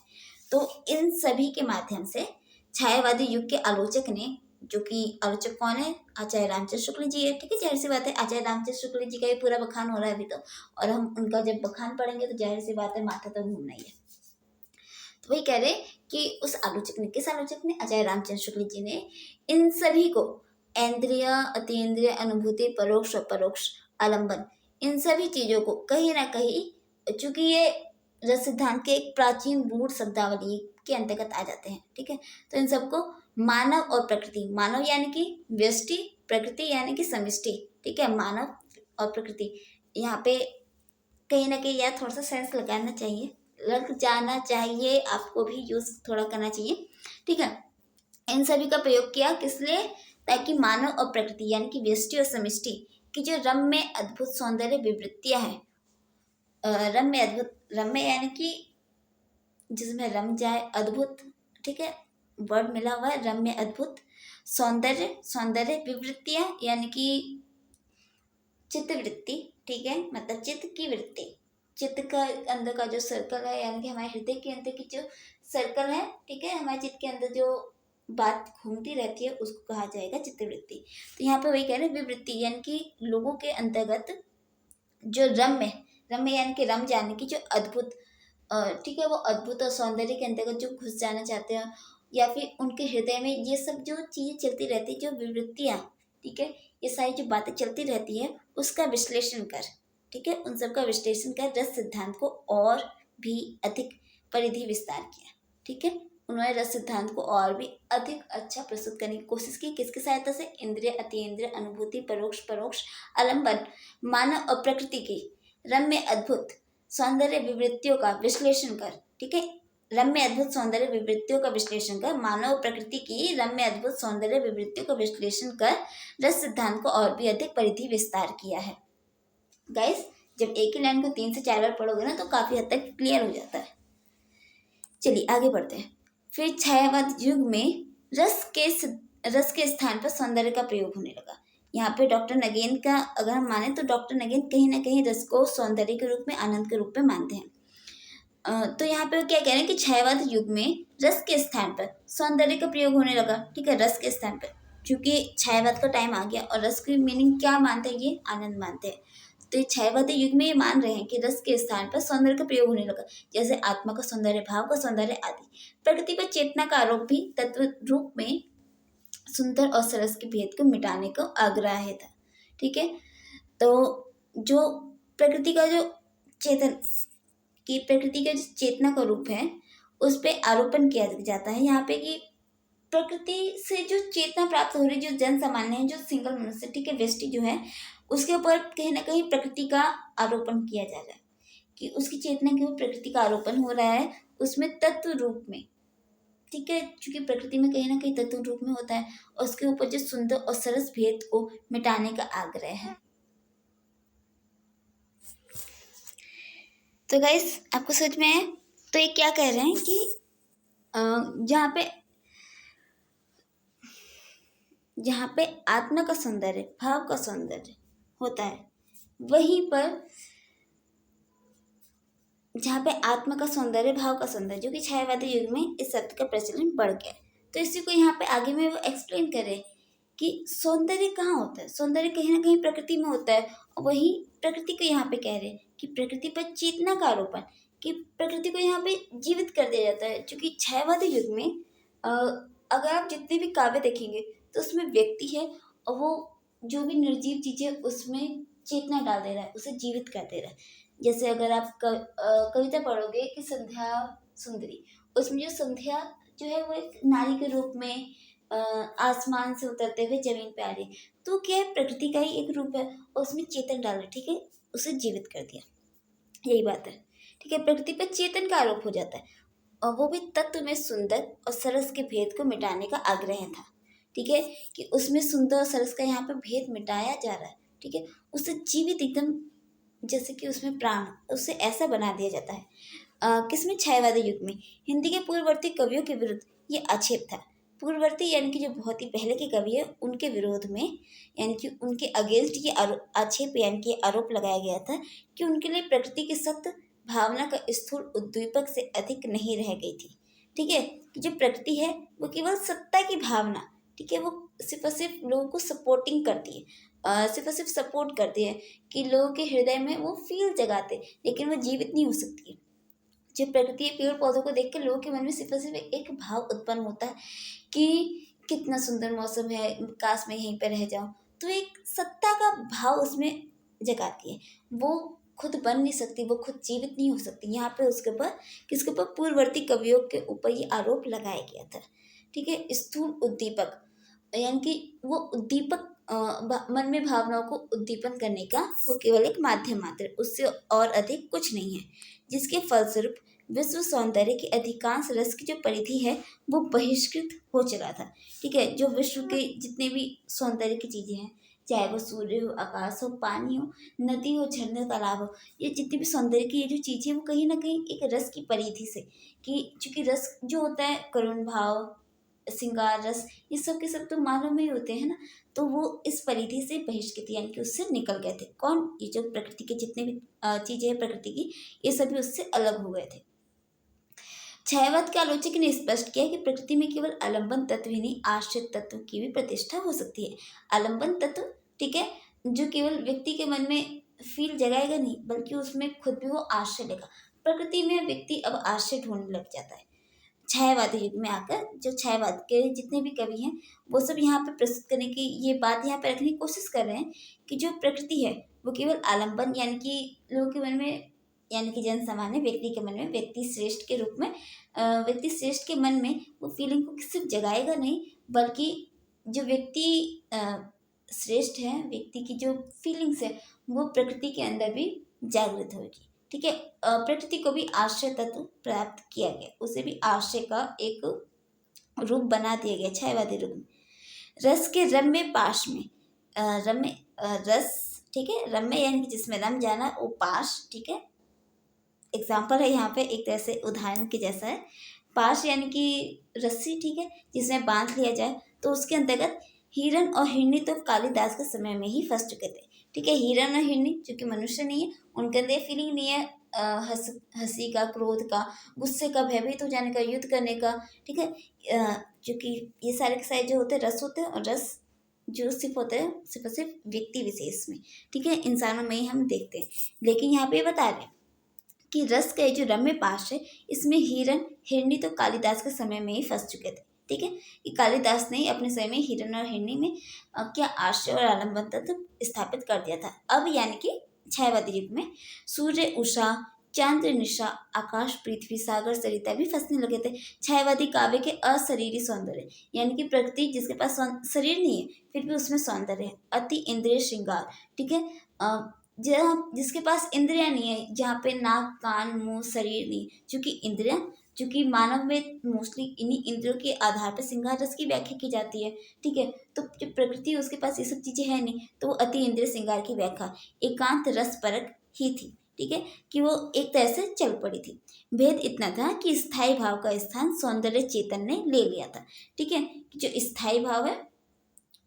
तो इन सभी के माध्यम से छायावादी युग के आलोचक ने, जो कि आलोचक कौन है? आचार्य रामचंद्र शुक्ल जी है, ठीक है, जाहिर सी बात है आचार्य रामचंद्र शुक्ल जी का ही पूरा बखान हो रहा है अभी तो, और हम उनका जब बखान पढ़ेंगे तो जाहिर सी बात है माथा तो घूमना ही है। तो वही कह रहे कि उस आलोचक ने, किस आलोचक ने, आचार्य रामचंद्र शुक्ल जी ने इन सभी को इंद्रिय, अतीन्द्रिय, अनुभूति, परोक्ष और परोक्ष, आलंबन, इन सभी चीजों को कहीं ना कहीं, चूंकि ये रस सिद्धांत के एक प्राचीन मूल शब्दावली के अंतर्गत आ जाते हैं, ठीक है, तो इन सबको मानव और प्रकृति, मानव यानी कि व्यष्टि, प्रकृति यानी कि समष्टि, ठीक है, मानव और प्रकृति, यहाँ पे कहीं ना कहीं यार थोड़ा सा सेंस लगाना चाहिए, लग जाना चाहिए, आपको भी यूज थोड़ा करना चाहिए, ठीक है। इन सभी का प्रयोग किया किस लिए, ताकि मानव और प्रकृति यानी कि व्यष्टि और समष्टि की जो रम्य अद्भुत सौंदर्य विवृत्तियां हैं, रम्य अद्भुत, रम्य यानी कि जिसमें रम जाए, अद्भुत, ठीक है, वर्ड मिला हुआ है, रम्य अद्भुत, सौंदर्य, सौंदर्य, विवृत्तियां यानी कि चित्त वृत्ति, ठीक है, मतलब चित्त की वृत्ति, चित्त का अंदर का जो सर्कल है, यानी कि हमारे हृदय के अंदर की जो सर्कल है, ठीक है, हमारे चित्त के अंदर जो बात घूमती रहती है उसको कहा जाएगा चित्तवृत्ति। तो यहाँ पे वही कह रहे हैं विवृत्ति, यानी कि लोगों के अंतर्गत जो रम्य, रम्य यानी कि रम जाने की जो अद्भुत, ठीक है, वो अद्भुत और सौंदर्य के अंतर्गत जो घुस जाना चाहते हैं, या फिर उनके हृदय में ये सब जो चीजें चलती रहती है, जो विवृत्तियां, ठीक है, ये सारी जो बातें चलती रहती है उसका विश्लेषण कर, ठीक है, उन सब का विश्लेषण कर रस सिद्धांत को और भी अधिक परिधि विस्तार किया, ठीक है, उन्होंने रस सिद्धांत को और भी अधिक अच्छा प्रस्तुत करने की कोशिश की, किसकी सहायता से, इंद्रिय, अतीन्द्रिय, अनुभूति, परोक्ष, परोक्ष, आलंबन, मानव और प्रकृति की रम्य अद्भुत सौंदर्य विवृत्तियों का विश्लेषण कर, ठीक है, रम्य अद्भुत सौंदर्य विवृत्तियों का विश्लेषण कर, मानव प्रकृति की रम्य अद्भुत सौंदर्य विवृत्तियों का विश्लेषण कर रस सिद्धांत को और भी अधिक परिधि विस्तार किया है। गाइस, जब एक ही लाइन को 3 से 4 बार पढ़ोगे ना तो काफी हद तक क्लियर हो जाता है। चलिए आगे बढ़ते हैं। फिर छायावाद युग में रस के स्थान पर सौंदर्य का प्रयोग होने लगा। यहाँ पे डॉक्टर नगेन का अगर हम माने तो डॉक्टर नगेन कहीं ना कहीं रस को सौंदर्य के रूप में, आनंद के रूप में मानते हैं। तो यहाँ पे क्या कह रहे हैं कि छायावाद युग में रस के स्थान पर सौंदर्य का प्रयोग होने लगा, ठीक है, रस के स्थान पर, क्योंकि छायावाद का टाइम आ गया और रस की मीनिंग क्या मानते हैं, ये आनंद मानते हैं। तो छायावादी युग में ये मान रहे हैं कि रस के स्थान पर सौंदर्य का प्रयोग होने लगा, जैसे आत्मा का सौंदर्य, भाव का सौंदर्य आदि। प्रकृति पर चेतना का आरोप भी तत्व रूप में सुंदर और सरस के भेद को मिटाने का आग्रह था, ठीक है। तो जो प्रकृति का जो चेतन की, प्रकृति का जो चेतना का रूप है उस पर आरोपण किया जाता है यहाँ पे कि प्रकृति से जो चेतना प्राप्त हो रही, जो जन सामान्य है, जो सिंगल मनुष्य, ठीक है, व्यष्टि जो है, उसके ऊपर कहीं ना कहीं प्रकृति का आरोपण किया जा रहा है कि उसकी चेतना के ऊपर प्रकृति का आरोपण हो रहा है, उसमें तत्व रूप में, ठीक है, क्योंकि प्रकृति में कहीं ना कहीं तत्व रूप में होता है, और उसके ऊपर जो सुंदर और सरस भेद को मिटाने का आग्रह है। तो गाइस, आपको समझ में आया? तो ये क्या कह रहे हैं कि जहाँ पे आत्मा का सौंदर्य, भाव का सौंदर्य होता है, वहीं पर जहाँ पे आत्मा का सौंदर्य, भाव का सौंदर्य, जो कि छायावादी युग में इस शब्द का प्रचलन बढ़ गया। तो इसी को यहाँ पे आगे में वो एक्सप्लेन करे कि सौंदर्य कहाँ होता है, सौंदर्य कहीं ना कहीं प्रकृति में होता है, और वही प्रकृति को यहाँ पे कह रहे हैं कि प्रकृति पर चेतना का आरोपण, कि प्रकृति को यहाँ पे जीवित कर दिया जाता है। क्योंकि छायावादी युग में अगर आप जितने भी काव्य देखेंगे तो उसमें व्यक्ति है, और वो जो भी निर्जीव चीज है उसमें चेतना डाल दे रहा है, उसे जीवित कर दे रहा है। जैसे अगर आप कविता पढ़ोगे कि संध्या सुंदरी, उसमें जो संध्या जो है वो एक नारी के रूप में आसमान से उतरते हुए जमीन पे आ रही, तो क्या है, प्रकृति का ही एक रूप है, और उसमें चेतन डाल रहे, ठीक है, उसे जीवित कर दिया, यही बात है, ठीक है। प्रकृति पर चेतन का आरोप हो जाता है, और वो भी तत्व में सुंदर और सरस के भेद को मिटाने का आग्रह था, ठीक है, कि उसमें सुंदर और सरस का यहाँ पे भेद मिटाया जा रहा है, ठीक है, उसे जीवित एकदम, जैसे कि उसमें प्राण, उसे ऐसा बना दिया जाता है। किसमें, छायावादी युग में। हिंदी के पूर्ववर्ती कवियों के विरुद्ध ये आक्षेप था। पूर्ववर्ती यानी कि जो बहुत ही पहले के कवि है उनके विरोध में, यानी कि उनके अगेंस्ट ये आक्षेप यानी कि आरोप लगाया गया था कि उनके लिए प्रकृति की सत्य भावना का स्थूल उद्दीपक से अधिक नहीं रह गई थी, ठीक है, कि जो प्रकृति है वो केवल सत्ता की भावना, ठीक है, वो सिर्फ और सिर्फ लोगों को सपोर्टिंग करती है, सिर्फ और सिर्फ सपोर्ट करती है कि लोगों के हृदय में वो फील जगाते, लेकिन वो जीवित नहीं हो सकती है। जो प्रकृति पेड़ पौधों को देख कर लोगों के मन में सिर्फ एक भाव उत्पन्न होता है कि कितना सुंदर मौसम है, काश मैं यहीं पर रह जाऊं। तो एक सत्ता का भाव उसमें जगाती है। वो खुद बन नहीं सकती, वो खुद जीवित नहीं हो सकती। यहाँ पे उसके ऊपर किसके ऊपर, पूर्ववर्ती कवियों के ऊपर ये आरोप लगाया गया था। ठीक है, स्थूल उद्दीपक यानी कि वो उद्दीपक मन में भावनाओं को उद्दीपन करने का वो केवल एक माध्यम मात्र, उससे और अधिक कुछ नहीं है, जिसके फलस्वरूप विश्व सौंदर्य की अधिकांश रस की जो परिधि है वो बहिष्कृत हो चला था। ठीक है, जो विश्व के जितने भी सौंदर्य की चीजें हैं, चाहे वो सूर्य हो, आकाश हो, पानी हो, नदी हो, झरने, तालाब हो, ये जितनी भी सौंदर्य की ये जो चीजें हैं वो कहीं ना कहीं एक रस की परिधि से, कि चूंकि रस जो होता है करुण भाव, श्रृंगार रस, ये सब के सब तो मानव में ही होते हैं ना। तो वो इस परिधि से बहिष्कृत यानी कि उससे निकल गए थे। कौन? ये जो प्रकृति के जितने भी चीजें हैं प्रकृति की, ये सभी उससे अलग हो गए थे। क्षयवाद के आलोचक ने स्पष्ट किया कि प्रकृति में केवल आलंबन तत्व ही नहीं, आश्रित तत्व की भी प्रतिष्ठा हो सकती है। आलंबन तत्व, ठीक है, जो केवल व्यक्ति के मन में फील जगाएगा नहीं, बल्कि उसमें खुद भी वो आश्रय लेगा। प्रकृति में व्यक्ति अब आश्रय ढूंढने लग जाता है। छायावादी युग में आकर जो छायावाद के जितने भी कवि हैं वो सब यहाँ पे प्रस्तुत करने की ये बात यहाँ पे रखने की कोशिश कर रहे हैं कि जो प्रकृति है वो केवल आलंबन यानी कि लोगों के मन में, यानी कि जन सामान्य व्यक्ति के मन में, व्यक्ति श्रेष्ठ के रूप में, व्यक्ति श्रेष्ठ के मन में वो फीलिंग को सिर्फ जगाएगा नहीं, बल्कि जो व्यक्ति श्रेष्ठ है, व्यक्ति की जो फीलिंग्स है वो प्रकृति के अंदर भी जागृत होगी। ठीक है, प्रकृति को भी आश्रय तत्व प्राप्त किया गया, उसे भी आश्रय का एक रूप बना दिया गया छायावादी रूप में। रस के रम्य पाश में, रम्य रस, ठीक है, रम्य यानी कि जिसमें रम जाना, वो पाश, ठीक है, एग्जाम्पल है यहाँ पे एक तरह से उदाहरण के जैसा है। पाश यानी कि रस्सी, ठीक है, जिसमें बांध लिया जाए, तो उसके अंतर्गत हिरन और हिरनी तो कालिदास के समय में ही फंस चुके थे। ठीक है, हिरन और हिरनी जो कि मनुष्य नहीं है, उनके अंदर फीलिंग नहीं है हंसी का, क्रोध का, गुस्से का, भयभीत हो जाने का, युद्ध करने का। ठीक है, क्योंकि ये सारे के सारे जो होते हैं रस होते हैं, और रस जो सिर्फ होते हैं सिर्फ और सिर्फ व्यक्ति विशेष में, ठीक है, इंसानों में ही हम देखते हैं। लेकिन यहाँ पे बता रहे हैं कि रस का जो रम्य पाश है, इसमें हिरन हिरनी तो कालिदास के समय में ही फंस चुके थे। ठीक है, कि कालिदास ने अपने समय में हिरन और हिरनी में क्या आश्रय और आलम्बन तत्व स्थापित कर दिया था। अब यानी कि छायावादी युग में सूर्य, उषा, चंद्र, निशा, आकाश, पृथ्वी, सागर, सरिता भी फंसने लगे थे छायावादी काव्य के अशरीरी सौंदर्य, यानी कि प्रकृति जिसके पास शरीर नहीं है फिर भी उसमें सौंदर्य है, अति इंद्रिय श्रृंगार। ठीक है, जहाँ जिसके पास इंद्रियां नहीं है, जहाँ पे नाक, कान, मुंह, शरीर नहीं, चूंकि इंद्रियां, चूंकि मानव में मोस्टली इन्हीं इंद्रियों के आधार पर श्रृंगार रस की व्याख्या की जाती है। ठीक है, तो जो प्रकृति है उसके पास ये सब चीजें है नहीं, तो वो अति इंद्रिय श्रृंगार की व्याख्या एकांत रस परक ही थी। ठीक है, कि वो एक तरह से चल पड़ी थी। भेद इतना था कि स्थायी भाव का स्थान सौंदर्य चेतन ने ले लिया था। ठीक है, जो स्थायी भाव है,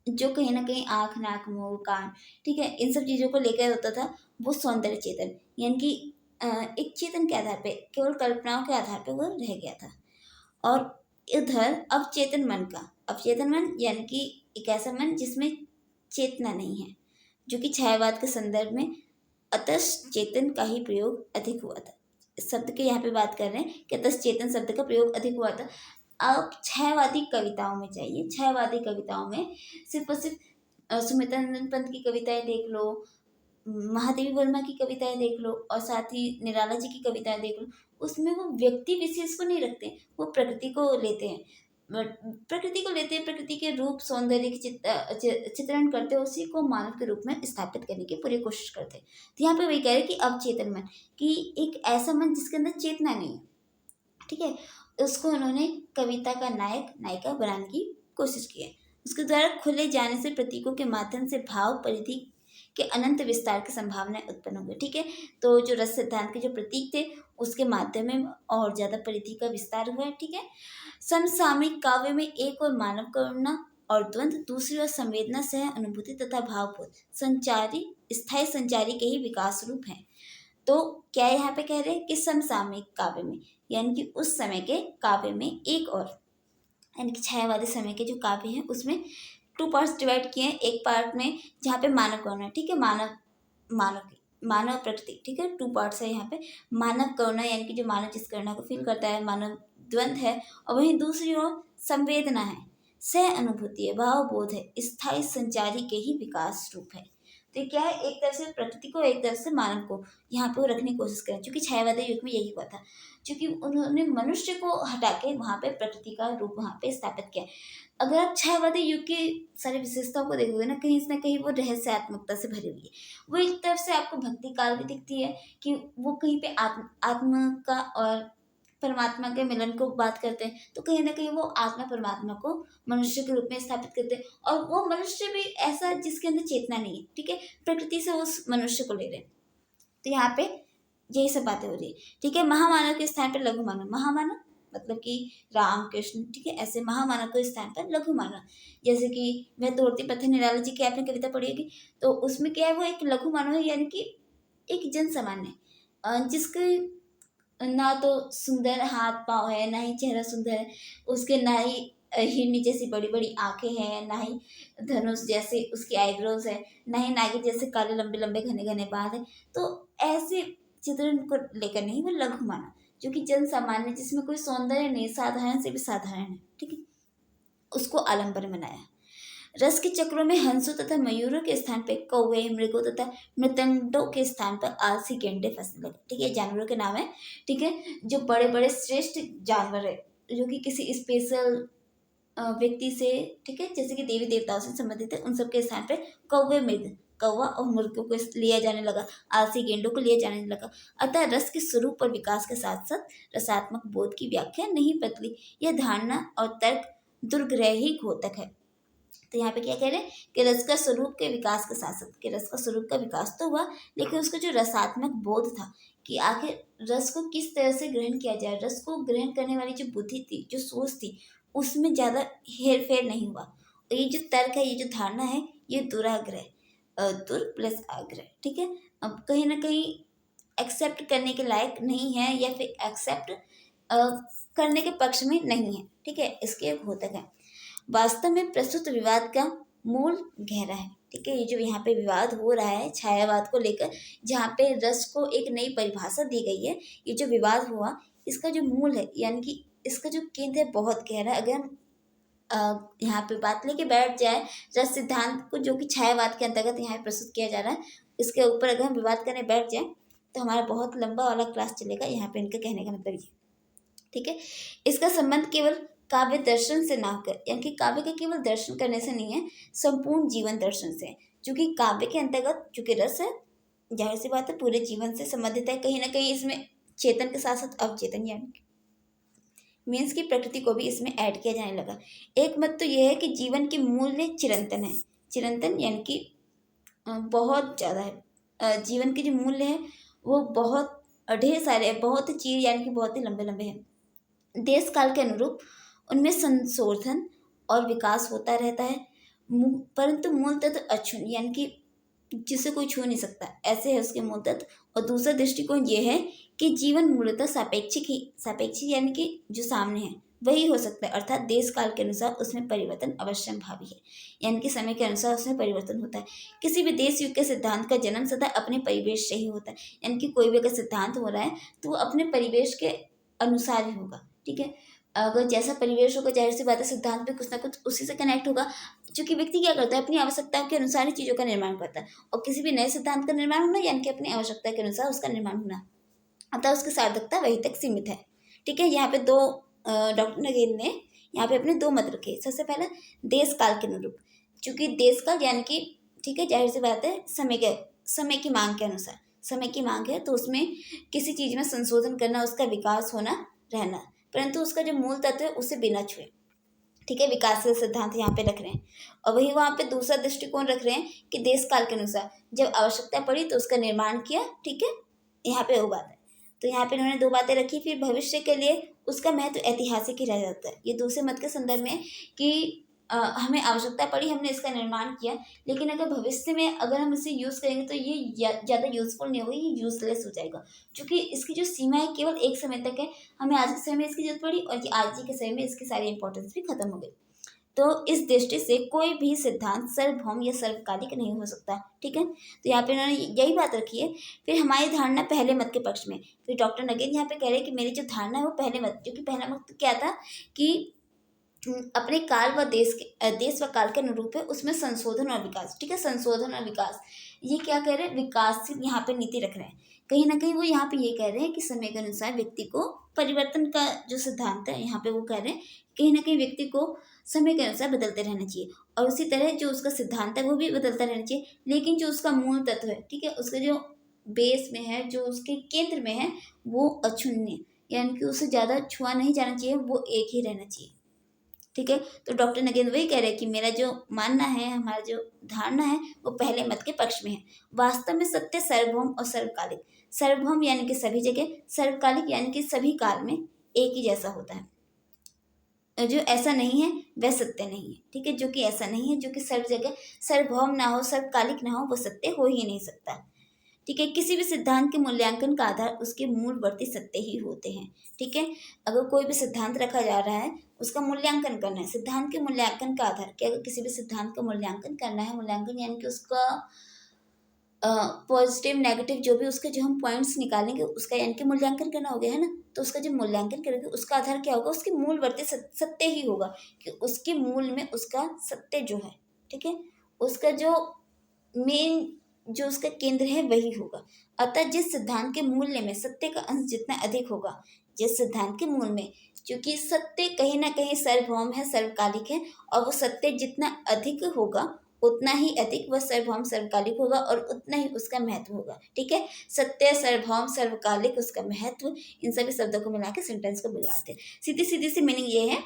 जो कहीं ना कहीं आँख, नाक, मुंह, कान, ठीक है, इन सब चीज़ों को लेकर होता था, वो सौंदर्य चेतन यानी कि एक चेतन के आधार पे, केवल कल्पनाओं के आधार पे वो रह गया था। और इधर अवचेतन मन का, अवचेतन मन यानी कि एक ऐसा मन जिसमें चेतना नहीं है, जो कि छायावाद के संदर्भ में अतस चेतन का ही प्रयोग अधिक हुआ था। इस शब्द के यहाँ पे बात कर रहे हैं कि अतस चेतन शब्द का प्रयोग अधिक हुआ था। अब छायावादी कविताओं में चाहिए, छायावादी कविताओं में सिर्फ और सिर्फ सुमित्रा नंदन पंत की कविताएं देख लो, महादेवी वर्मा की कविताएं देख लो, और साथ ही निराला जी की कविताएं देख लो, उसमें वो व्यक्ति विशेष को नहीं रखते, वो प्रकृति को लेते हैं, प्रकृति को लेते हैं, प्रकृति के रूप सौंदर्य की चित्रण करते हैं, उसी को मानव के रूप में स्थापित करने की पूरी कोशिश करते हैं। तो यहाँ पे वही कह रहे हैं कि अवचेतन मन, कि एक ऐसा मन जिसके अंदर चेतना नहीं है, ठीक है, उसको उन्होंने कविता का नायक नायिका बनाने की कोशिश की है। उसके द्वारा खुले जाने से प्रतीकों के माध्यम से भाव परिधि के अनंत विस्तार की संभावना उत्पन्न हो गई। ठीक है, तो जो रस सिद्धांत के जो प्रतीक थे उसके माध्यम में और ज्यादा परिधि का विस्तार हुआ है। ठीक है, समसामयिक काव्य में एक और मानव करुणा और द्वंद्व, दूसरी ओर संवेदना, सह अनुभूति तथा भावबोध संचारी, स्थायी संचारी के ही विकास रूप हैं। तो क्या यहाँ पे कह रहे हैं कि समसामयिक काव्य में यानी कि उस समय के काव्य में एक और, यानी कि छायावादी समय के जो काव्य हैं उसमें टू पार्ट्स डिवाइड किए हैं। एक पार्ट में जहाँ पे मानव कौन है, ठीक है, मानव मानव की मानव प्रकृति, ठीक है, 2 पार्ट्स है यहाँ पे। मानव करुणा यानी कि जो मानव जिस करुणा को फील करता है, मानव द्वंद है, और वहीं दूसरी ओर संवेदना है, सह अनुभूति है, भाव बोध है, स्थायी संचारी के ही विकास रूप है। तो ये क्या है, एक तरफ से प्रकृति को, एक तरफ से मानव को यहाँ पे वो रखने की कोशिश करें, क्योंकि छायावादी युग में यही हुआ था, क्योंकि उन्होंने मनुष्य को हटा के वहाँ पे प्रकृति का रूप वहाँ पे स्थापित किया। अगर आप छायावादी युग की सारी विशेषताओं को देखोगे ना कहीं वो रहस्यात्मकता से भरी हुई है। वो एक तरफ से आपको भक्ति काल भी दिखती है कि वो कहीं पे आत्मा का और परमात्मा के मिलन को बात करते हैं, तो कहीं ना कहीं वो आत्मा परमात्मा को मनुष्य के रूप में स्थापित करते हैं, और वो मनुष्य भी ऐसा जिसके अंदर चेतना नहीं है, ठीक है, प्रकृति से उस मनुष्य को ले रहे हैं। तो यहाँ पे यही सब बातें हो रही है, ठीक है। महामानव के स्थान पर लघु मानव, महामानव मतलब कि राम कृष्ण, ठीक है, ऐसे महामानव के स्थान पर लघु मानव। जैसे कि वह दौड़ती पत्थर निराला जी की आपने कविता पढ़ी होगी, तो उसमें क्या है, वो एक लघु मानव है, यानी कि एक जन सामान्य, जिसके ना तो सुंदर हाथ पाँव है, ना ही चेहरा सुंदर है, उसके ना ही हिरनी जैसी बड़ी बड़ी आंखें हैं, ना ही धनुष जैसे उसकी आईब्रोज है, ना ही नागिन जैसे काले लंबे लंबे घने घने बाल है। तो ऐसे चित्रण को लेकर नहीं, वो लघु माना, जो कि जन सामान्य, जिसमें कोई सौंदर्य नहीं, साधारण से भी साधारण है, ठीक है, उसको आलम्बन बनाया। रस के चक्रों में हंसों तथा मयूरों के स्थान पर कौवे, मृगों तथा मृतंडों के स्थान पर आलसी गेंडे फंसने लगे, ठीक है, जानवरों के नाम है, ठीक है, जो बड़े बड़े श्रेष्ठ जानवर है, जो कि किसी स्पेशल व्यक्ति से, ठीक है, जैसे कि देवी देवताओं से संबंधित है, उन सब के स्थान पे कौवे, मृग, कौवा और मुर्गों को लिया जाने लगा, आलसी गेंडों को लिया जाने लगा। अतः रस के स्वरूप और विकास के साथ साथ रसात्मक बोध की व्याख्या नहीं बदली। यह धारणा और तर्क दुर्ग्रह ही घोतक है। तो यहाँ पे क्या कह रहे हैं कि रस का स्वरूप के विकास के साथ साथ, कि रस का स्वरूप का विकास तो हुआ, लेकिन उसका जो रसात्मक बोध था कि आखिर रस को किस तरह से ग्रहण किया जाए, रस को ग्रहण करने वाली जो बुद्धि थी, जो सोच थी, उसमें ज़्यादा हेर फेर नहीं हुआ। और ये जो तर्क है, ये जो धारणा है, ये दुराग्रह, दुर प्लस आग्रह, ठीक है, अब कहीं ना कहीं एक्सेप्ट करने के लायक नहीं है, या फिर एक्सेप्ट करने के पक्ष में नहीं है, ठीक है, इसके घोतक है। वास्तव में प्रस्तुत विवाद का मूल गहरा है, ठीक है, ये जो यहाँ पे विवाद हो रहा है छायावाद को लेकर, जहाँ पे रस को एक नई परिभाषा दी गई है, ये जो विवाद हुआ, इसका जो मूल है, यानी कि इसका जो केंद्र है, बहुत गहरा है। अगर हम यहाँ पे बात लेके बैठ जाए रस सिद्धांत को, जो कि छायावाद के अंतर्गत यहाँ प्रस्तुत किया जा रहा है, इसके ऊपर अगर हम विवाद करने बैठ जाए तो हमारा बहुत लंबा वाला क्लास चलेगा। यहाँ पे इनका कहने का मतलब ये, ठीक है, इसका संबंध केवल काव्य दर्शन से ना होकर, यानी कि काव्य के केवल दर्शन करने से नहीं है, संपूर्ण जीवन दर्शन से, क्योंकि काव्य के अंतर्गत चूंकि रस है, जाहिर सी बात है पूरे जीवन से संबंधित है। कहीं ना कहीं इसमें चेतन के साथ साथ अवचेतन, यानी मीन्स की प्रकृति को भी इसमें ऐड किया जाने लगा। एक मत तो यह है कि जीवन के मूल्य चिरंतन है, चिरंतन यानी कि बहुत ज़्यादा है, जीवन के जो मूल्य है वो बहुत ढेर सारे हैं, बहुत चीज, यानी कि बहुत ही लंबे लंबे हैं। देश काल के अनुरूप उनमें संशोधन और विकास होता रहता है, परंतु मूल तत्व अक्षुण, यानी कि जिसे कोई छू नहीं सकता, ऐसे है उसके मूल तत्व। और दूसरा दृष्टिकोण ये है कि जीवन मूलतः सापेक्षिक यानी कि जो सामने है वही हो सकता है, अर्थात देश काल के अनुसार उसमें परिवर्तन अवश्यम भावी है, यानी कि समय के अनुसार उसमें परिवर्तन होता है। किसी भी देश युग के सिद्धांत का जन्म सदा अपने परिवेश से ही होता है, यानी कि कोई भी अगर सिद्धांत हो रहा है तो वो अपने परिवेश के अनुसार ही होगा, ठीक है। अगर जैसा परिवेश होगा, जाहिर सी बात है सिद्धांत भी कुछ ना कुछ उसी से कनेक्ट होगा, क्योंकि व्यक्ति क्या करता है, अपनी आवश्यकताओं के अनुसार ही चीज़ों का निर्माण करता है, और किसी भी नए सिद्धांत का निर्माण होना यानी कि अपनी आवश्यकता के अनुसार उसका निर्माण होना, अतः उसकी सार्थकता वहीं तक सीमित है, ठीक है। यहाँ पे दो डॉक्टर नगेन ने यहाँ पे अपने दो मत रखे। सबसे पहला देश काल के अनुरूप, चूंकि देश काल यानी कि, ठीक है, जाहिर सी बात है समय की मांग के अनुसार, समय की मांग है तो उसमें किसी चीज़ में संशोधन करना, उसका विकास होना रहना, परंतु उसका जो मूल तत्व है उसे बिना छुए, ठीक है, विकासशील सिद्धांत यहाँ पे रख रहे हैं। और वही वहाँ पे दूसरा दृष्टिकोण रख रहे हैं कि देश काल के अनुसार जब आवश्यकता पड़ी तो उसका निर्माण किया, ठीक है, यहाँ पे वो बात है। तो यहाँ पे इन्होंने दो बातें रखी, फिर भविष्य के लिए उसका महत्व ऐतिहासिक ही रह जाता है। ये दूसरे मत के संदर्भ में कि हमें आवश्यकता पड़ी, हमने इसका निर्माण किया, लेकिन अगर भविष्य में अगर हम इसे यूज़ करेंगे तो ये ज़्यादा यूज़फुल नहीं होगा, ये यूज़लेस हो जाएगा, क्योंकि इसकी जो सीमा है केवल एक समय तक है। हमें आज के समय में इसकी जरूरत पड़ी और आज ही के समय में इसकी सारी इंपॉर्टेंस भी खत्म हो गई। तो इस दृष्टि से कोई भी सिद्धांत सार्वभौम या सर्वकालिक नहीं हो सकता। ठीक है, तो यहाँ पे उन्होंने यही बात रखी है। फिर हमारी धारणा पहले मत के पक्ष में, फिर डॉक्टर नगेन यहाँ पे कह रहे हैं कि मेरी जो धारणा है वो पहले मत, जो कि पहला मत क्या था कि अपने काल व देश व काल के अनुरूप है, उसमें संशोधन और विकास। ठीक है, संशोधन और विकास, ये क्या कह रहे हैं, विकासशील यहाँ पे नीति रख रहे हैं। कहीं ना कहीं वो यहाँ पे ये कह रहे हैं कि समय के अनुसार व्यक्ति को परिवर्तन का जो सिद्धांत है, यहाँ पे वो कह रहे हैं कहीं ना कहीं व्यक्ति को समय के अनुसार बदलते रहना चाहिए, और उसी तरह जो उसका सिद्धांत है वो भी बदलता रहना चाहिए। लेकिन जो उसका मूल तत्व है, ठीक है, उसका जो बेस में है, जो उसके केंद्र में है, वो अक्षुण्य, यानी कि उसे ज़्यादा छुआ नहीं जाना चाहिए, वो एक ही रहना चाहिए। ठीक है, तो डॉक्टर नगेंद्र वही कह रहे हैं कि मेरा जो मानना है, हमारा जो धारणा है, वो पहले मत के पक्ष में है। वास्तव में सत्य सार्वभौम और सर्वकालिक, सार्वभौम यानी कि सभी जगह, सर्वकालिक यानी कि सभी काल में एक ही जैसा होता है। जो ऐसा नहीं है वह सत्य नहीं है। ठीक है, जो कि ऐसा नहीं है, जो कि सर्व जगह सार्वभौम ना हो, सर्वकालिक ना हो, वो सत्य हो ही नहीं सकता। ठीक है, किसी भी सिद्धांत के मूल्यांकन का आधार उसके मूलवर्ती सत्य ही होते हैं। ठीक है, अगर कोई भी सिद्धांत रखा जा रहा है, उसका मूल्यांकन करना है, सिद्धांत के मूल्यांकन का आधार क्या, अगर किसी भी सिद्धांत का मूल्यांकन करना है, मूल्यांकन यानी कि उसका पॉजिटिव नेगेटिव जो भी उसके जो हम पॉइंट्स निकालेंगे, उसका यानी कि मूल्यांकन करना हो गया है ना। तो उसका जब मूल्यांकन करेंगे, उसका आधार क्या होगा, उसके मूलवर्ती सत्य ही होगा, कि उसके मूल में उसका सत्य जो है, ठीक है, उसका जो मेन जो उसका केंद्र है वही होगा। अतः जिस सिद्धांत के मूल्य में सत्य का अंश जितना अधिक होगा, जिस सिद्धांत के मूल में, क्योंकि सत्य कहीं ना कहीं सार्वभौम है, सर्वकालिक है, और वो सत्य जितना अधिक होगा उतना ही अधिक वह सार्वभौम सर्वकालिक होगा, और उतना ही उसका महत्व होगा। ठीक है, सत्य, सार्वभौम, सर्वकालिक, उसका महत्व, इन सभी शब्दों को मिला के सेंटेंस को बिगाड़ते हैं। सीधी सीधी सी मीनिंग ये है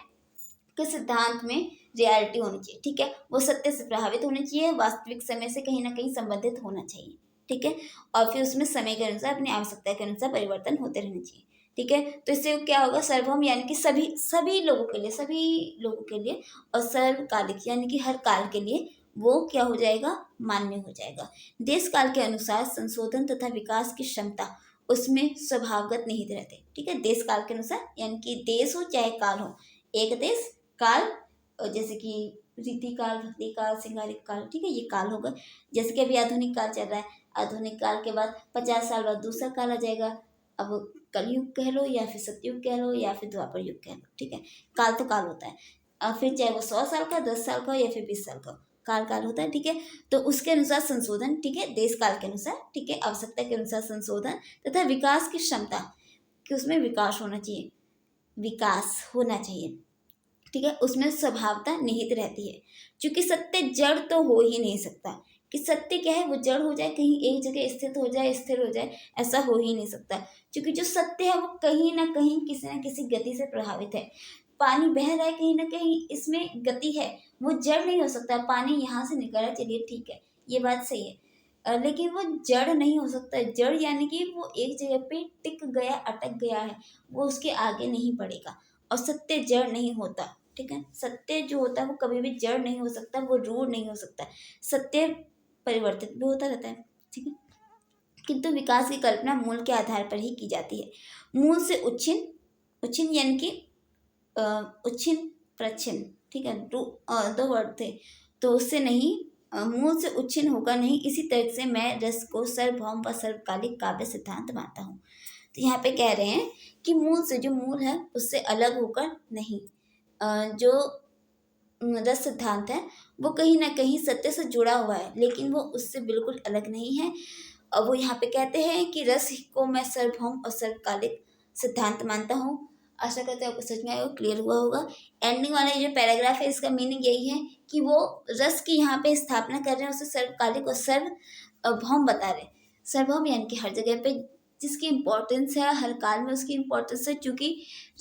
कि सिद्धांत में रियलिटी होनी चाहिए। ठीक है, वो सत्य से प्रभावित होना चाहिए, वास्तविक समय से कहीं ना कहीं संबंधित होना चाहिए। ठीक है, और फिर उसमें समय के अनुसार, अपनी आवश्यकता के अनुसार परिवर्तन होते रहना चाहिए। ठीक है, तो इससे क्या होगा, सार्वभौम यानी कि सभी लोगों के लिए, सभी लोगों के लिए, और सर्वकालिक यानी कि हर काल के लिए वो क्या हो जाएगा, मान्य हो जाएगा। देश काल के अनुसार संशोधन तथा विकास की क्षमता उसमें स्वभावगत निहित रहते। ठीक है, देश काल के अनुसार यानी कि देश हो चाहे काल हो, एक देश काल, जैसे कि रीति काल, भक्ति काल, सिंगारिक काल, ठीक है, ये काल होगा। जैसे कि अभी आधुनिक काल चल रहा है, आधुनिक काल के बाद 50 साल बाद दूसरा काल आ जाएगा। अब कलयुग कह लो या फिर सतयुग कह लो या फिर द्वापर युग कह लो, ठीक है, काल तो काल होता है। और फिर चाहे वो 100 साल का, 10 साल का या फिर 20 साल का, काल काल होता है। ठीक है, तो उसके अनुसार संशोधन, ठीक है, देश काल के अनुसार, ठीक है, आवश्यकता के अनुसार संशोधन तथा विकास की क्षमता, कि उसमें विकास होना चाहिए, विकास होना चाहिए। ठीक है, उसमें स्वभावता निहित रहती है, क्योंकि सत्य जड़ तो हो ही नहीं सकता। कि सत्य क्या है, वो जड़ हो जाए, कहीं एक जगह स्थित हो जाए, स्थिर हो जाए, ऐसा हो ही नहीं सकता। क्योंकि जो सत्य है वो कहीं ना कहीं किसी न किसी गति से प्रभावित है। पानी बह रहा है, कहीं ना कहीं इसमें गति है, वो जड़ नहीं हो सकता। पानी यहाँ से निकल रहा है, चलिए ठीक है, ये बात सही है, लेकिन वो जड़ नहीं हो सकता। जड़ यानी कि वो एक जगह पे टिक गया, अटक गया है, वो उसके आगे नहीं बढ़ेगा। और सत्य जड़ नहीं होता। ठीक है, सत्य जो होता है वो कभी भी जड़ नहीं हो सकता, वो रूढ़ नहीं हो सकता। सत्य परिवर्तित भी होता रहता है। ठीक है, किंतु विकास की कल्पना मूल के आधार पर ही की जाती है। मूल से उच्छिन्न, उच्छिन्न यानी कि उच्छिन्न प्रच्छिन्न, ठीक है, दो वर्ड थे, तो उससे नहीं, मूल से उच्छिन्न होगा नहीं। इसी तरह से मैं रस को सर्वभौम व सर्वकालिक काव्य सिद्धांत मानता हूँ। तो यहाँ पे कह रहे हैं कि मूल से, जो मूल है उससे अलग होकर नहीं, जो रस सिद्धांत है वो कहीं ना कहीं सत्य से जुड़ा हुआ है, लेकिन वो उससे बिल्कुल अलग नहीं है। और वो यहाँ पे कहते हैं कि रस को मैं सर्वभौम और सर्वकालिक सिद्धांत मानता हूँ। आशा करते हैं आपको समझ में आया, क्लियर हुआ होगा। एंडिंग वाला ये जो पैराग्राफ है, इसका मीनिंग यही है कि वो रस की यहाँ पे स्थापना कर रहे हैं, उसे सर्वकालिक और सर्वभौम बता रहे हैं। सर्वभौम यानी कि हर जगह पे जिसकी इम्पोर्टेंस है, हर काल में उसकी इम्पोर्टेंस है। चूंकि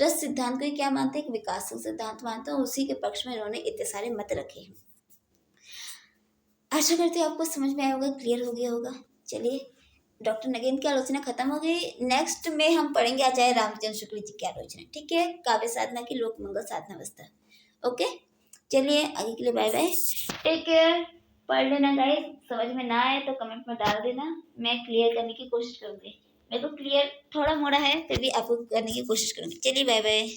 रस सिद्धांत को क्या मानते हैं, एक विकासशील सिद्धांत मानते हैं, उसी के पक्ष में इन्होंने इतने सारे मत रखे हैं। आशा करते हैं आपको समझ में आया होगा, क्लियर हो गया होगा। चलिए, डॉक्टर नगेन की आलोचना खत्म हो गई। नेक्स्ट में हम पढ़ेंगे आचार्य रामचंद्र शुक्ल जी की आलोचना। ठीक है, काव्य साधना की लोक मंगल साधना अवस्था। ओके, चलिए आगे के लिए बाय बाय, टेक केयर। पढ़ लेना गाइस, समझ में ना आए तो कमेंट में डाल देना, मैं क्लियर करने की कोशिश करूंगी। मेरे को क्लियर थोड़ा मोड़ा है, फिर भी आपको करने की कोशिश करूंगी। चलिए बाय बाय।